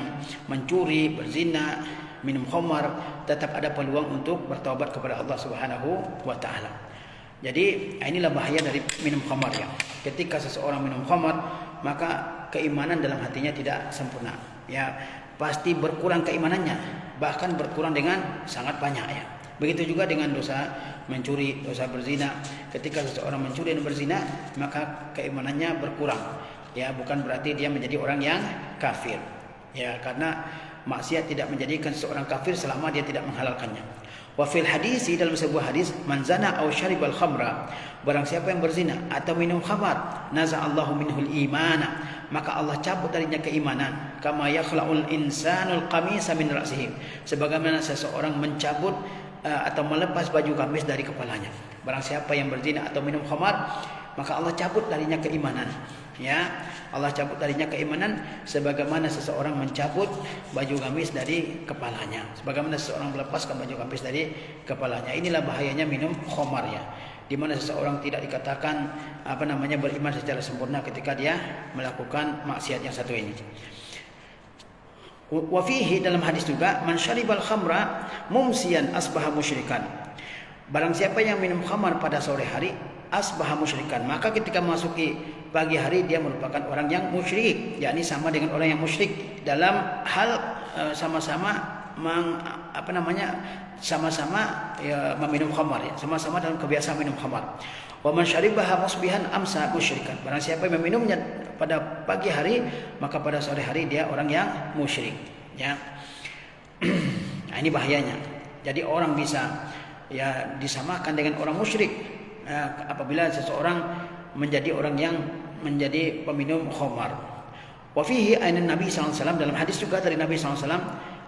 A: mencuri, berzina, minum khamar tetap ada peluang untuk bertaubat kepada Allah Subhanahu wa taala. Jadi inilah bahaya dari minum khamar ya. Ketika seseorang minum khamar maka keimanan dalam hatinya tidak sempurna. Ya, pasti berkurang keimanannya, bahkan berkurang dengan sangat banyak ya. Begitu juga dengan dosa mencuri, dosa berzina. Ketika seseorang mencuri dan berzina, maka keimanannya berkurang. Ya, bukan berarti dia menjadi orang yang kafir. Ya, karena maksiat tidak menjadikan seseorang kafir selama dia tidak menghalalkannya. Wa fil hadis, dalam sebuah hadis, man zana aw syaribal khamra, barang siapa yang berzina atau minum khamar, naza'allahu minhul imana, maka Allah cabut darinya keimanan. Kama yakhla'ul insanul qamisa min ra'sihi, sebagaimana seseorang mencabut atau melepas baju gamis dari kepalanya. Barang siapa yang berzina atau minum khamar, maka Allah cabut darinya keimanan. Ya, Allah cabut darinya keimanan sebagaimana seseorang mencabut baju gamis dari kepalanya, sebagaimana seseorang melepaskan baju gamis dari kepalanya. Inilah bahayanya minum khamar, ya, di mana seseorang tidak dikatakan beriman secara sempurna ketika dia melakukan maksiat yang satu ini. Wa fihi, dalam hadis juga, man syaribal khamra mumsiyan asbaha musyrikan. Barang siapa yang minum khamar pada sore hari, asbaha musyrikan, maka ketika memasuki pagi hari dia merupakan orang yang musyrik, yakni sama dengan orang yang musyrik dalam hal sama-sama meminum khamar, ya, sama-sama dalam kebiasaan minum khamar. Wa man syaribaha musbihan amsa musyrikan. Barang siapa yang meminumnya pada pagi hari, maka pada sore hari dia orang yang musyrik, ya. Nah, ini bahayanya. Jadi orang bisa disamakan dengan orang musyrik apabila seseorang menjadi orang yang menjadi peminum khamar. Wa fihi ainan Nabi sallallahu alaihi wasallam, dalam hadis juga dari Nabi sallallahu alaihi wasallam,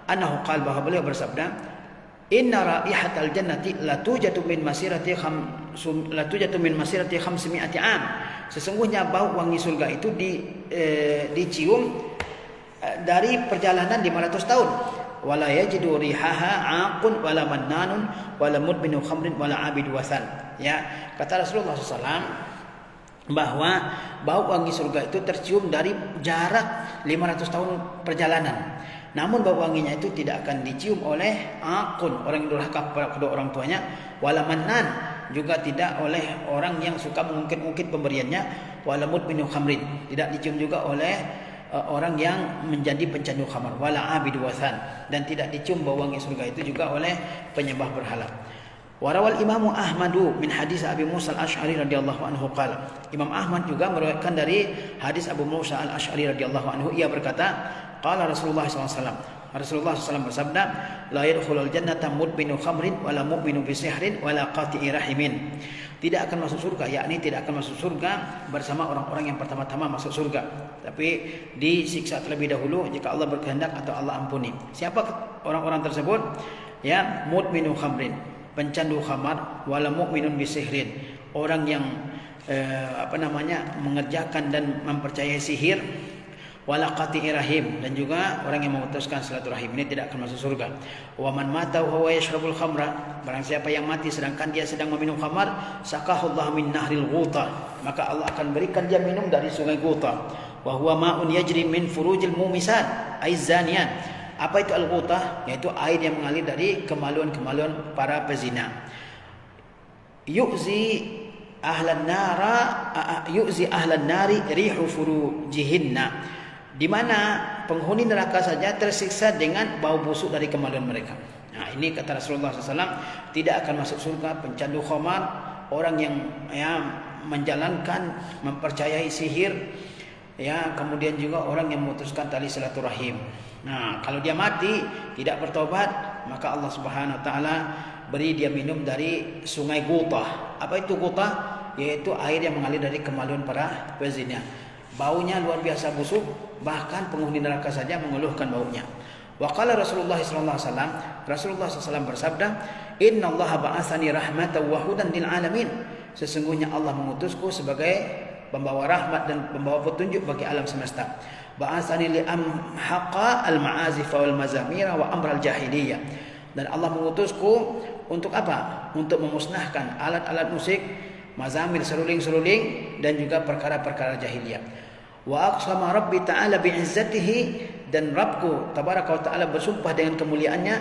A: annahu qala, bahwa beliau bersabda, inna raihatal jannati la tujatu min masirati 500 am. Sesungguhnya bau wangi surga itu dicium dari perjalanan 500 tahun. Wala yajidu rihaha aqun wala mannanun wala mudminu khamrin wala abidu wasan. Ya, kata Rasulullah SAW bahwa bau wangi surga itu tercium dari jarak 500 tahun perjalanan. Namun bau wanginya itu tidak akan dicium oleh aqun, orang yang durhaka kepada kedua orang tuanya, wala mannan, juga tidak oleh orang yang suka mengungkit-ungkit pemberiannya, wala mudminu khamrin, tidak dicium juga oleh orang yang menjadi pencandu khamar, wala abidu wasan, dan tidak dicium bau wangi surga itu juga oleh penyembah berhala. Warawal Imamu Ahmadu min hadis Abi Musa al-Ash'ari radhiyallahu anhu qala. Imam Ahmad juga meriwayatkan dari hadis Abu Musa al-Ash'ari radhiyallahu anhu, ia berkata, qala Rasulullah SAW, Rasulullah SAW bersabda, la yadkhulul jannata mudminu khamrin wala mu'minu bisihrin wala qati'i rahimin. Tidak akan masuk surga, yakni tidak akan masuk surga bersama orang-orang yang pertama-tama masuk surga, tapi disiksa terlebih dahulu jika Allah berkehendak atau Allah ampuni. Siapa orang-orang tersebut? Ya, mudminu khamrin, pencandu khamar, wala mu'minun bisihrin, orang yang mengerjakan dan mempercayai sihir, wala qati'i rahim, dan juga orang yang memutuskan silaturahim, ini tidak akan masuk surga. Wa man mata wa huwa yashrabul khamra, barang siapa yang mati sedangkan dia sedang meminum khamar, sakahullahu min nahril ghuta, maka Allah akan berikan dia minum dari sungai Ghuta. Wa huwa ma'un yajri min furujil mumisat aiz zaniyan. Apa itu al-ghutah? Yaitu air yang mengalir dari kemaluan-kemaluan para pezina. Yu'zi ahlan nari rihu furujihinna, di mana penghuni neraka saja tersiksa dengan bau busuk dari kemaluan mereka. Nah, ini kata Rasulullah SAW, tidak akan masuk surga pencandu khamar, orang yang menjalankan, mempercayai sihir, ya, kemudian juga orang yang memutuskan tali silaturahim. Nah, kalau dia mati tidak bertobat, maka Allah Subhanahu wa taala beri dia minum dari sungai Ghuta. Apa itu Ghuta? Yaitu air yang mengalir dari kemaluan para pezina. Baunya luar biasa busuk, bahkan penghuni neraka saja mengeluhkan baunya. Wa qala Rasulullah sallallahu alaihi wasallam, Rasulullah SAW bersabda, "Innallaha ba'atsani rahmatan wa hudan lil alamin." Sesungguhnya Allah mengutusku sebagai pembawa rahmat dan pembawa petunjuk bagi alam semesta. Ba'atsani li amhaqa al-ma'azif wal mazamira wa amral jahiliyah. Dan Allah mengutusku untuk apa? Untuk memusnahkan alat-alat musik, mazamir, seruling-seruling, dan juga perkara-perkara jahiliyah. Wa aqsama Rabbi ta'ala bi'izzatihi, dan Rabbku tabaraka wa ta'ala bersumpah dengan kemuliaannya,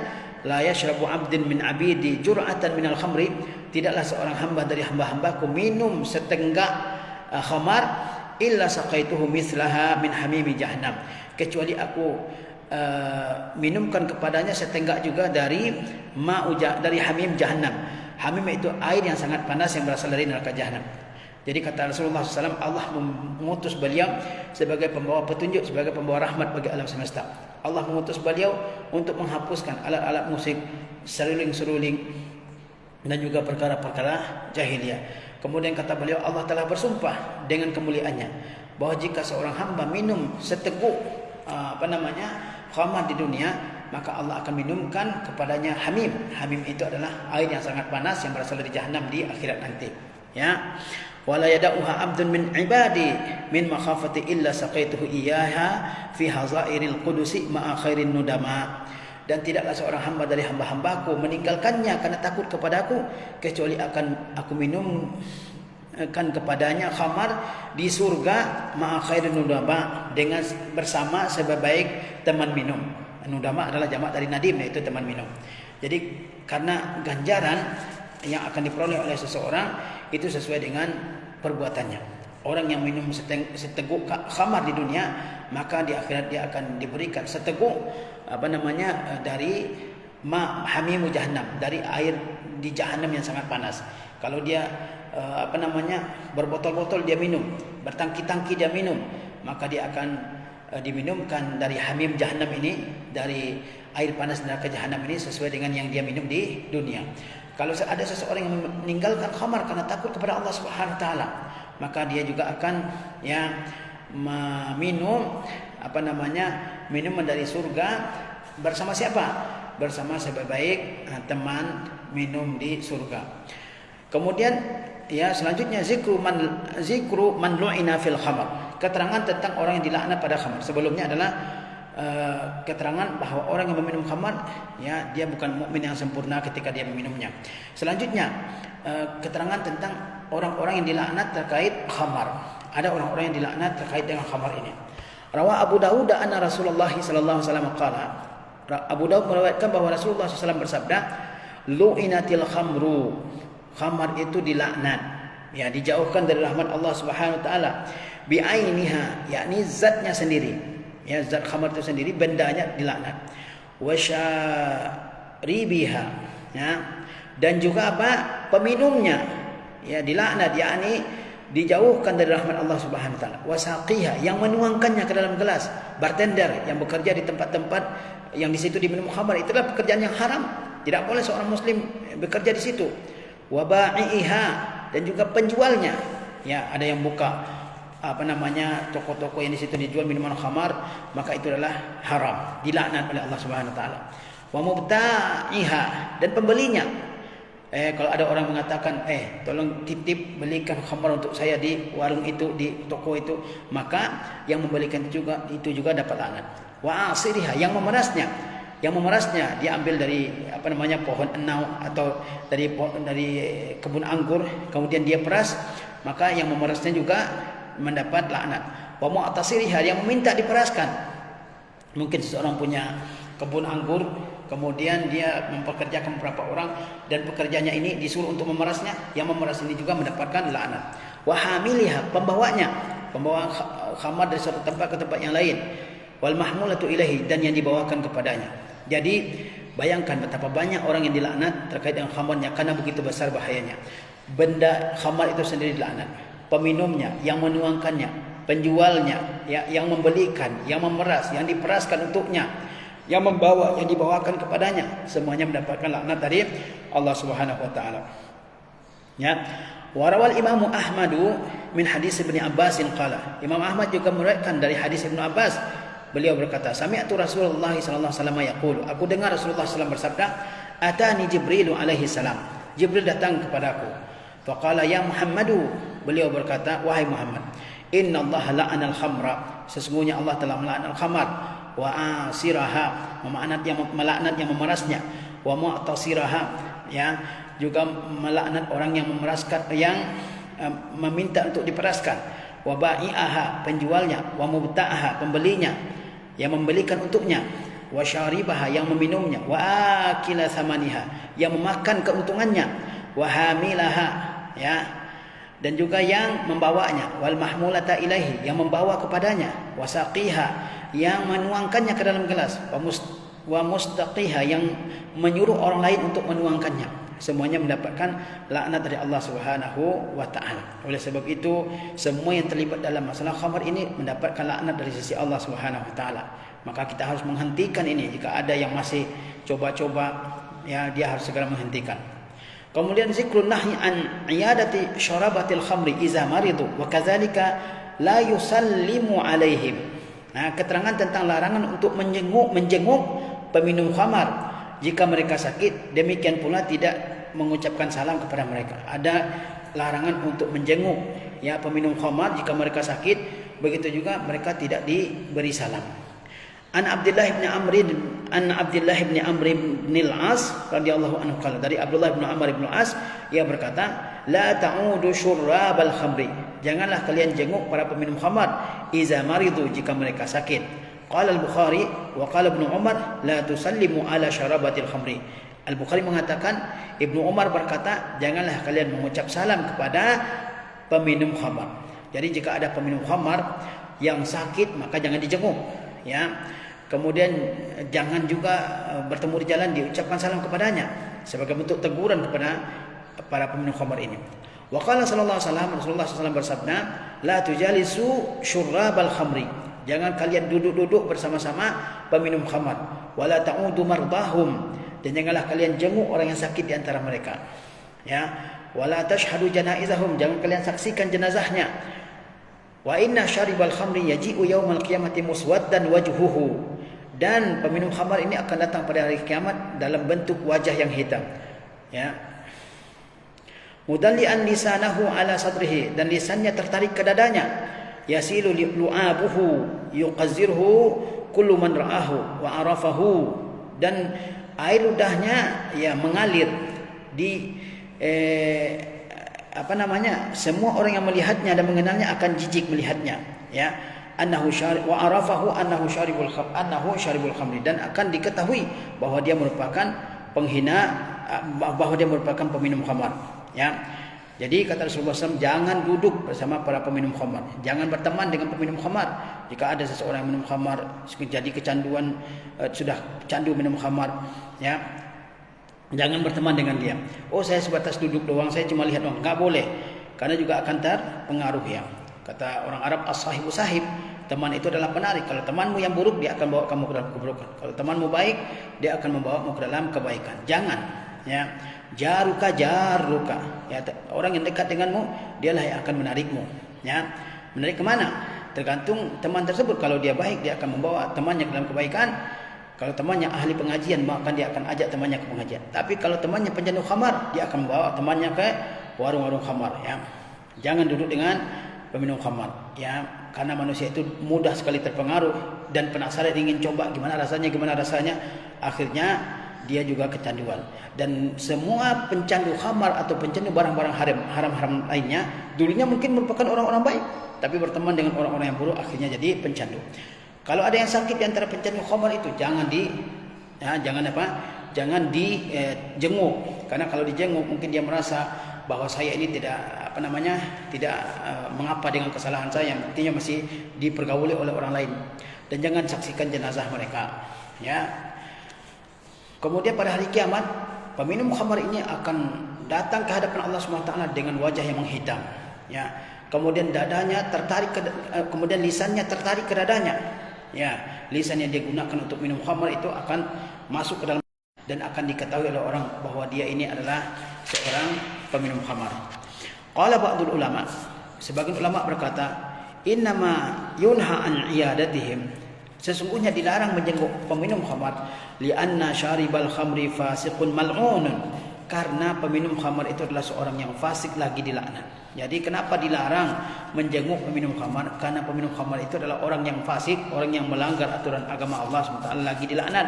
A: la yashrabu 'abdin min 'abidi jur'atan minal khamri, tidaklah seorang hamba dari hamba-hambaku minum setenggak khamar, illa saqaituhu mithlaha min hamimi jahannam, kecuali aku minumkan kepadanya setenggak juga dari dari hamim jahannam. Hamim itu air yang sangat panas yang berasal dari neraka jahannam. Jadi kata Rasulullah SAW, Allah mengutus beliau sebagai pembawa petunjuk, sebagai pembawa rahmat bagi alam semesta. Allah mengutus beliau untuk menghapuskan alat-alat musik, seruling-seruling dan juga perkara-perkara jahiliyah. Kemudian kata beliau, Allah telah bersumpah dengan kemuliaannya bahwa jika seorang hamba minum seteguk khamar di dunia, maka Allah akan minumkan kepadanya hamim. Hamim itu adalah air yang sangat panas yang berasal dari jahanam di akhirat nanti. Ya. Wala yada'uha 'abdun min 'ibadi min makhafati illa saqaituhu iyyaha fi hazairil qudusi ma'a khairin nudama. Dan tidaklah seorang hamba dari hamba-hambaku meninggalkannya karena takut kepadaku, kecuali akan aku minumkan kepadanya khamar di surga ma'a khairin nudama, dengan bersama sebaik teman minum. Nudama adalah jamak dari nadim, yaitu teman minum. Jadi karena ganjaran yang akan diperoleh oleh seseorang itu sesuai dengan perbuatannya. Orang yang minum seteguk khamar di dunia, maka di akhirat dia akan diberikan seteguk dari hamimu jahannam, dari air di jahannam yang sangat panas. Kalau dia berbotol-botol dia minum, bertangki-tangki dia minum, maka dia akan diminumkan dari hamim jahannam ini, dari air panas neraka jahannam ini, sesuai dengan yang dia minum di dunia. Kalau ada seseorang yang meninggalkan khamar karena takut kepada Allah Subhanahu wa taala, maka dia juga akan meminum minuman dari surga bersama siapa? Bersama sebaik teman minum di surga. Kemudian selanjutnya zikru man lu'ina fil khamar. Keterangan tentang orang yang dilaknat pada khamar. Sebelumnya adalah keterangan bahwa orang yang meminum khamar, dia bukan mukmin yang sempurna ketika dia meminumnya. Selanjutnya keterangan tentang orang-orang yang dilaknat terkait khamar. Ada orang-orang yang dilaknat terkait dengan khamar ini. Rawa Abu Dawud anna Rasulullah sallallahu alaihi wasallam qala. Abu Dawud meriwayatkan bahwa Rasulullah SAW bersabda, lu'inatil khamru. Khamar itu dilaknat, dijauhkan dari rahmat Allah Subhanahu wa taala. Bi'ainiha, yakni zatnya sendiri. Zat khamar itu sendiri, bendanya dilaknat. Wasyaribiha, dan juga peminumnya, dilaknat, yakni dijauhkan dari rahmat Allah Subhanahu wa taala. Wasaqiha, yang menuangkannya ke dalam gelas, bartender yang bekerja di tempat-tempat yang di situ diminum khamar, itulah pekerjaan yang haram. Tidak boleh seorang muslim bekerja di situ. Waba'iha, dan juga penjualnya. Ada yang buka toko-toko yang di situ dijual minuman khamar, maka itu adalah haram, dilaknat oleh Allah Subhanahu wa taala. Wa mubta'iha, dan pembelinya. Kalau ada orang mengatakan, tolong titip belikan khamar untuk saya di warung itu, di toko itu, maka yang membelikan itu juga dapat laknat. Wa asiriha, yang memerasnya. Yang memerasnya dia ambil dari pohon enau atau dari kebun anggur, kemudian dia peras, maka yang memerasnya juga mendapat laknat. Wa mu'tasiriha, yang meminta diperaskan. Mungkin seseorang punya kebun anggur, kemudian dia mempekerjakan beberapa orang dan pekerjanya ini disuruh untuk memerasnya, yang memeras ini juga mendapatkan laknat. Wa hamiliha, pembawanya, pembawa khamar dari satu tempat ke tempat yang lain. Wal mahmulatu ilaihi, dan yang dibawakan kepadanya. Jadi bayangkan betapa banyak orang yang dilaknat terkait dengan khamarnya, karena begitu besar bahayanya. Benda khamar itu sendiri dilaknat. Peminumnya, yang menuangkannya, penjualnya, yang membelikan, yang memeras, yang diperaskan untuknya, yang membawa, yang dibawakan kepadanya, semuanya mendapatkan laknat dari Allah Subhanahu wa taala. Warawal Imam Ahmadu min hadis Ibnu Abbas qala. Imam Ahmad juga meriwayatkan dari hadis Ibnu Abbas, beliau berkata, sami'tu Rasulullah sallallahu alaihi wasallam yaqulu, aku dengar Rasulullah sallallahu alaihi wasallam bersabda, atani Jibril alaihi salam. Jibril datang kepadaku. Faqala ya Muhammadu, beliau berkata, wahai Muhammad, innallaha la'anal khamra, sesungguhnya Allah telah melaknat khamar, wa asiraha, melaknat yang memerasnya, wa mu'tasiraha, juga melaknat orang yang memeraskan, yang meminta untuk diperaskan, wa ba'i'aha, penjualnya, wa mubta'aha, pembelinya, yang membelikan untuknya, wa syaribaha, yang meminumnya, wa akila thamaniha, yang memakan keuntungannya, wa hamilaha, dan juga yang membawanya, wal mahmulata ilaihi, yang membawa kepadanya, wasaqiha, yang menuangkannya ke dalam gelas, wa mustaqiha, yang menyuruh orang lain untuk menuangkannya. semuanya mendapatkan laknat dari Allah Subhanahu wa taala. Oleh sebab itu, semua yang terlibat dalam masalah khamar ini mendapatkan laknat dari sisi Allah Subhanahu wa taala. Maka kita harus menghentikan ini. Jika ada yang masih coba-coba, ya, dia harus segera menghentikan. Kemudian zikrun nahyi an iyadati syarabatil khamri iza maridu wa kadzalika la yusallimu alaihim. Nah, keterangan tentang larangan untuk menjenguk peminum khamar jika mereka sakit, demikian pula tidak mengucapkan salam kepada mereka. Ada larangan untuk menjenguk, ya, peminum khamar jika mereka sakit, begitu juga mereka tidak diberi salam. An Abdullah bin Amr bin al-As radhiyallahu anhu qala, dari Abdullah bin Amr bin al-As, ia berkata, la ta'udu syurrabal khamri, janganlah kalian jenguk para peminum khamar iza maridu, jika mereka sakit. Qala al-Bukhari wa qala Ibnu Umar la tusallimu ala syarabatil khamri. Al-Bukhari mengatakan, Ibnu Umar berkata, janganlah kalian mengucap salam kepada peminum khamar. Jadi jika ada peminum khamar yang sakit, maka jangan dijenguk, ya. Kemudian jangan juga bertemu di jalan diucapkan salam kepadanya sebagai bentuk teguran kepada para peminum khamar ini. Wa qala sallallahu alaihi wasallam, Rasulullah SAW bersabda, la tujalisu syurrabal khamri, jangan kalian duduk-duduk bersama-sama peminum khamar. Wala ta'udu mardahum, dan janganlah kalian jenguk orang yang sakit di antara mereka, ya. Wala tashhadu janaizahum, jangan kalian saksikan jenazahnya. Wa inna syaribal khamri yaji'u yaumal qiyamati muswaddan wajhuhu, dan peminum khamar ini akan datang pada hari kiamat dalam bentuk wajah yang hitam, ya. Mudallian lisanahu ala sadrihi, dan lisannya tertarik ke dadanya. Yasilu lu'abuhu yuqazzirhu kullu man ra'ahu wa arafahu, dan air ludahnya, ya, mengalir di semua orang yang melihatnya dan mengenalnya akan jijik melihatnya, ya. Annahu syarib wa arafahu annahu syaribul khamri, dan akan diketahui bahwa dia merupakan penghina, bahwa dia merupakan peminum khamar, ya. Jadi kata Rasulullah SAW, jangan duduk bersama para peminum khamar, jangan berteman dengan peminum khamar. Jika ada seseorang yang minum khamar, jadi kecanduan, sudah candu minum khamar, ya, jangan berteman dengan dia. Oh, saya sebatas duduk doang, saya cuma lihat doang, nggak boleh, karena juga akan terpengaruh, ya. Kata orang Arab, as-sahibu sahib, teman itu adalah penarik. Kalau temanmu yang buruk, dia akan bawa kamu ke dalam keburukan. Kalau temanmu baik, dia akan membawamu ke dalam kebaikan. Jangan, ya. Jaruka, ya, orang yang dekat denganmu, dialah yang akan menarikmu, ya. Menarik kemana? Tergantung teman tersebut. Kalau dia baik, dia akan membawa temannya ke dalam kebaikan. Kalau temannya ahli pengajian, maka dia akan ajak temannya ke pengajian. Tapi kalau temannya pencandu khamar, dia akan membawa temannya ke warung-warung khamar, ya. Jangan duduk dengan peminum khamar, ya, karena manusia itu mudah sekali terpengaruh dan penasaran, ingin coba gimana rasanya, akhirnya dia juga kecanduan. Dan semua pencandu khamar atau pencandu barang-barang haram-haram lainnya, dulunya mungkin merupakan orang-orang baik, tapi berteman dengan orang-orang yang buruk, akhirnya jadi pencandu. Kalau ada yang sakit di antara pencandu khamar itu, jangan dijenguk, karena kalau dijenguk mungkin dia merasa bahwa saya ini tidak mengapa dengan kesalahan saya, yang artinya masih dipergauli oleh orang lain. Dan jangan saksikan jenazah mereka, ya. Kemudian pada hari kiamat, peminum khamar ini akan datang ke hadapan Allah SWT dengan wajah yang menghitam, ya. Kemudian dadanya tertarik kemudian lisannya tertarik ke dadanya, ya. Lisan yang dia gunakan untuk minum khamar itu akan masuk ke dalam dan akan diketahui oleh orang bahwa dia ini adalah seorang peminum khamar. Qala ba'dul ulama, sebagian ulama berkata, innama yunha an iyadatihim, sesungguhnya dilarang menjenguk peminum khamar, li'anna syaribal khamri fasiqun mal'unun, karena peminum khamar itu adalah seorang yang fasik lagi dilaknat. Jadi kenapa dilarang menjenguk peminum khamar? Karena peminum khamar itu adalah orang yang fasik, orang yang melanggar aturan agama Allah SWT, lagi dilaknat.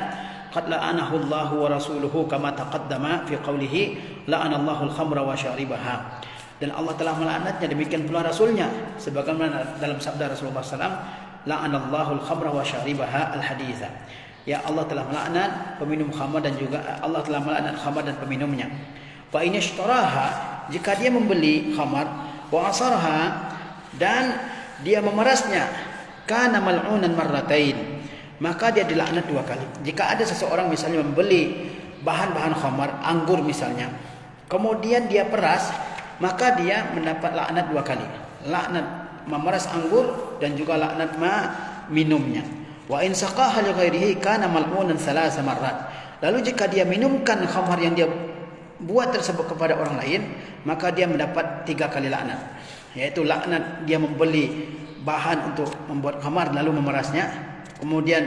A: Qad la'anahu Allahu wa rasuluhu kama taqaddama fi qawlihi la'anallahu al-khamra wa syaribaha. Dan Allah telah melaknatnya, demikian pula Rasulnya, sebagaimana dalam sabda Rasulullah SAW, la'anallahu al-khamra wa syaribaha al-haditha. Ya, Allah telah melaknat peminum khamar dan juga Allah telah melaknat khamar dan peminumnya. Fa in ishtaraha, jika dia membeli khamar, wa asarha, dan dia memerasnya, kana mal'unan marratain, maka dia dilaknat 2 kali. Jika ada seseorang misalnya membeli bahan-bahan khamar, anggur misalnya, kemudian dia peras, maka dia mendapat laknat 2 kali. Laknat memeras anggur dan juga laknat minumnya. Wa in saqaha li ghairihi kana mal'unan 3 marrat. Lalu jika dia minumkan khamar yang dia buat tersebut kepada orang lain, maka dia mendapat 3 kali laknat. Yaitu laknat dia membeli bahan untuk membuat khamar lalu memerasnya, kemudian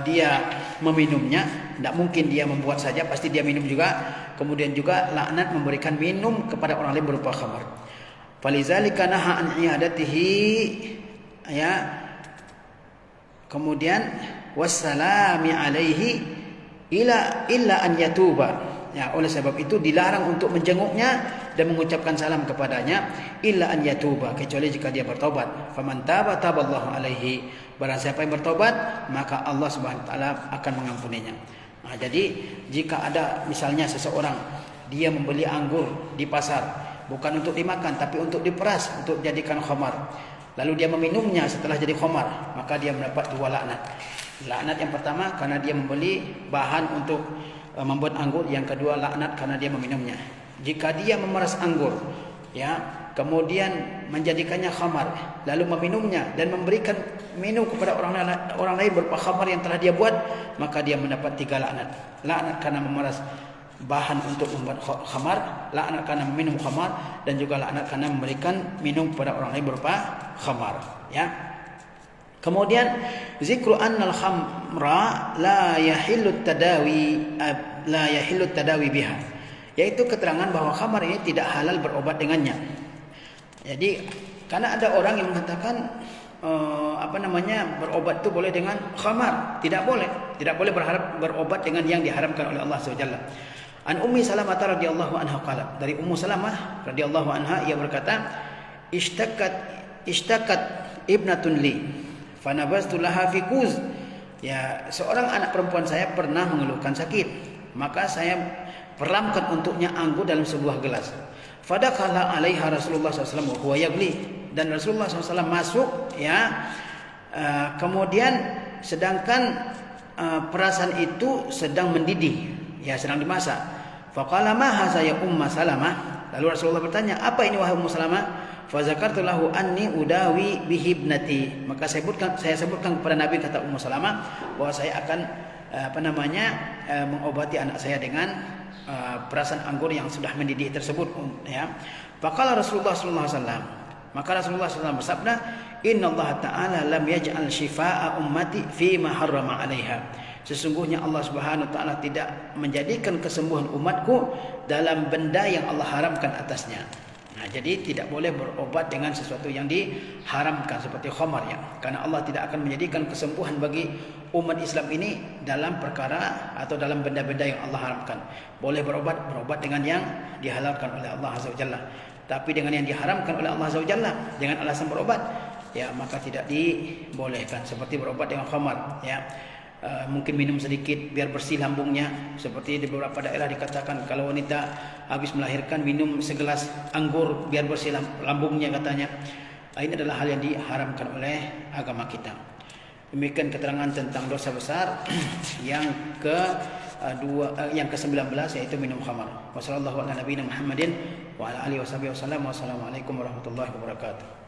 A: dia meminumnya, tidak mungkin dia membuat saja, pasti dia minum juga. Kemudian juga laknat memberikan minum kepada orang lain berupa khamar. Falizalika naha an i'adatihi, ya. Kemudian wassalami alaihi illa an yatuba. Ya, oleh sebab itu dilarang untuk menjenguknya dan mengucapkan salam kepadanya illa an yatuba, kecuali jika dia bertobat. Faman taba taballahu alaihi, barang siapa yang bertobat maka Allah Subhanahu wa taala akan mengampuninya. Nah, jadi jika ada misalnya seseorang dia membeli anggur di pasar bukan untuk dimakan tapi untuk diperas untuk dijadikan khamar, lalu dia meminumnya setelah jadi khamar, maka dia mendapat 2 laknat. Laknat yang pertama karena dia membeli bahan untuk membuat anggur, yang kedua laknat karena dia meminumnya. Jika dia memeras anggur, ya, kemudian menjadikannya khamar, lalu meminumnya dan memberikan minum kepada orang lain berupa khamar yang telah dia buat, maka dia mendapat 3 laknat. Laknat karena memeras bahan untuk membuat khamar, laknat karena meminum khamar, dan juga laknat karena memberikan minum kepada orang lain berupa khamar, ya. Kemudian zikru annal khamra la yahillu tadawi biha, yaitu keterangan bahwa khamar ini tidak halal berobat dengannya. Jadi karena ada orang yang mengatakan berobat itu boleh dengan khamar, tidak boleh berharap berobat dengan yang diharamkan oleh Allah SWT. An Ummi Salamah radhiyallahu anha qalat, dari Ummu Salamah radhiyallahu anha ia berkata, ishtakat ibnatun li fanabaztu laha fi kuz. Ya, seorang anak perempuan saya pernah mengeluhkan sakit, maka saya peramkan untuknya anggur dalam sebuah gelas. Fadakhala alaiha Rasulullah SAW wa huwa yagli, dan Rasulullah SAW masuk, ya, kemudian sedangkan perasan itu sedang mendidih, ya, sedang dimasak. Faqala ma hadza ya Umma Salamah, lalu Rasulullah bertanya, apa ini wahai Ummu Salamah? Fazakartu lahu anni udawi bihi ibnati, maka saya sebutkan kepada Nabi, kata Ummu Salamah, bahwa saya akan mengobati anak saya dengan perasan anggur yang sudah mendidih tersebut, ya. Faqala Rasulullah sallallahu alaihi wasallam, maka Rasulullah SAW bersabda, innallaha ta'ala lam yaj'al shifaa'a ummati fi ma harrama 'alaiha, sesungguhnya Allah Subhanahu wa taala tidak menjadikan kesembuhan umatku dalam benda yang Allah haramkan atasnya. Nah, jadi tidak boleh berobat dengan sesuatu yang diharamkan seperti khamar, ya. Karena Allah tidak akan menjadikan kesembuhan bagi umat Islam ini dalam perkara atau dalam benda-benda yang Allah haramkan. Boleh berobat dengan yang dihalalkan oleh Allah Azza wa Jalla. Tapi dengan yang diharamkan oleh Allah Azza wa Jalla dengan alasan berobat, ya, maka tidak dibolehkan. Seperti berobat dengan khamar, ya. Mungkin minum sedikit biar bersih lambungnya, seperti di beberapa daerah dikatakan kalau wanita habis melahirkan minum segelas anggur biar bersih lambungnya, katanya. Ini adalah hal yang diharamkan oleh agama kita. Demikian keterangan tentang dosa besar yang ke-19, yaitu minum khamar. Wassalamualaikum warahmatullahi wabarakatuh.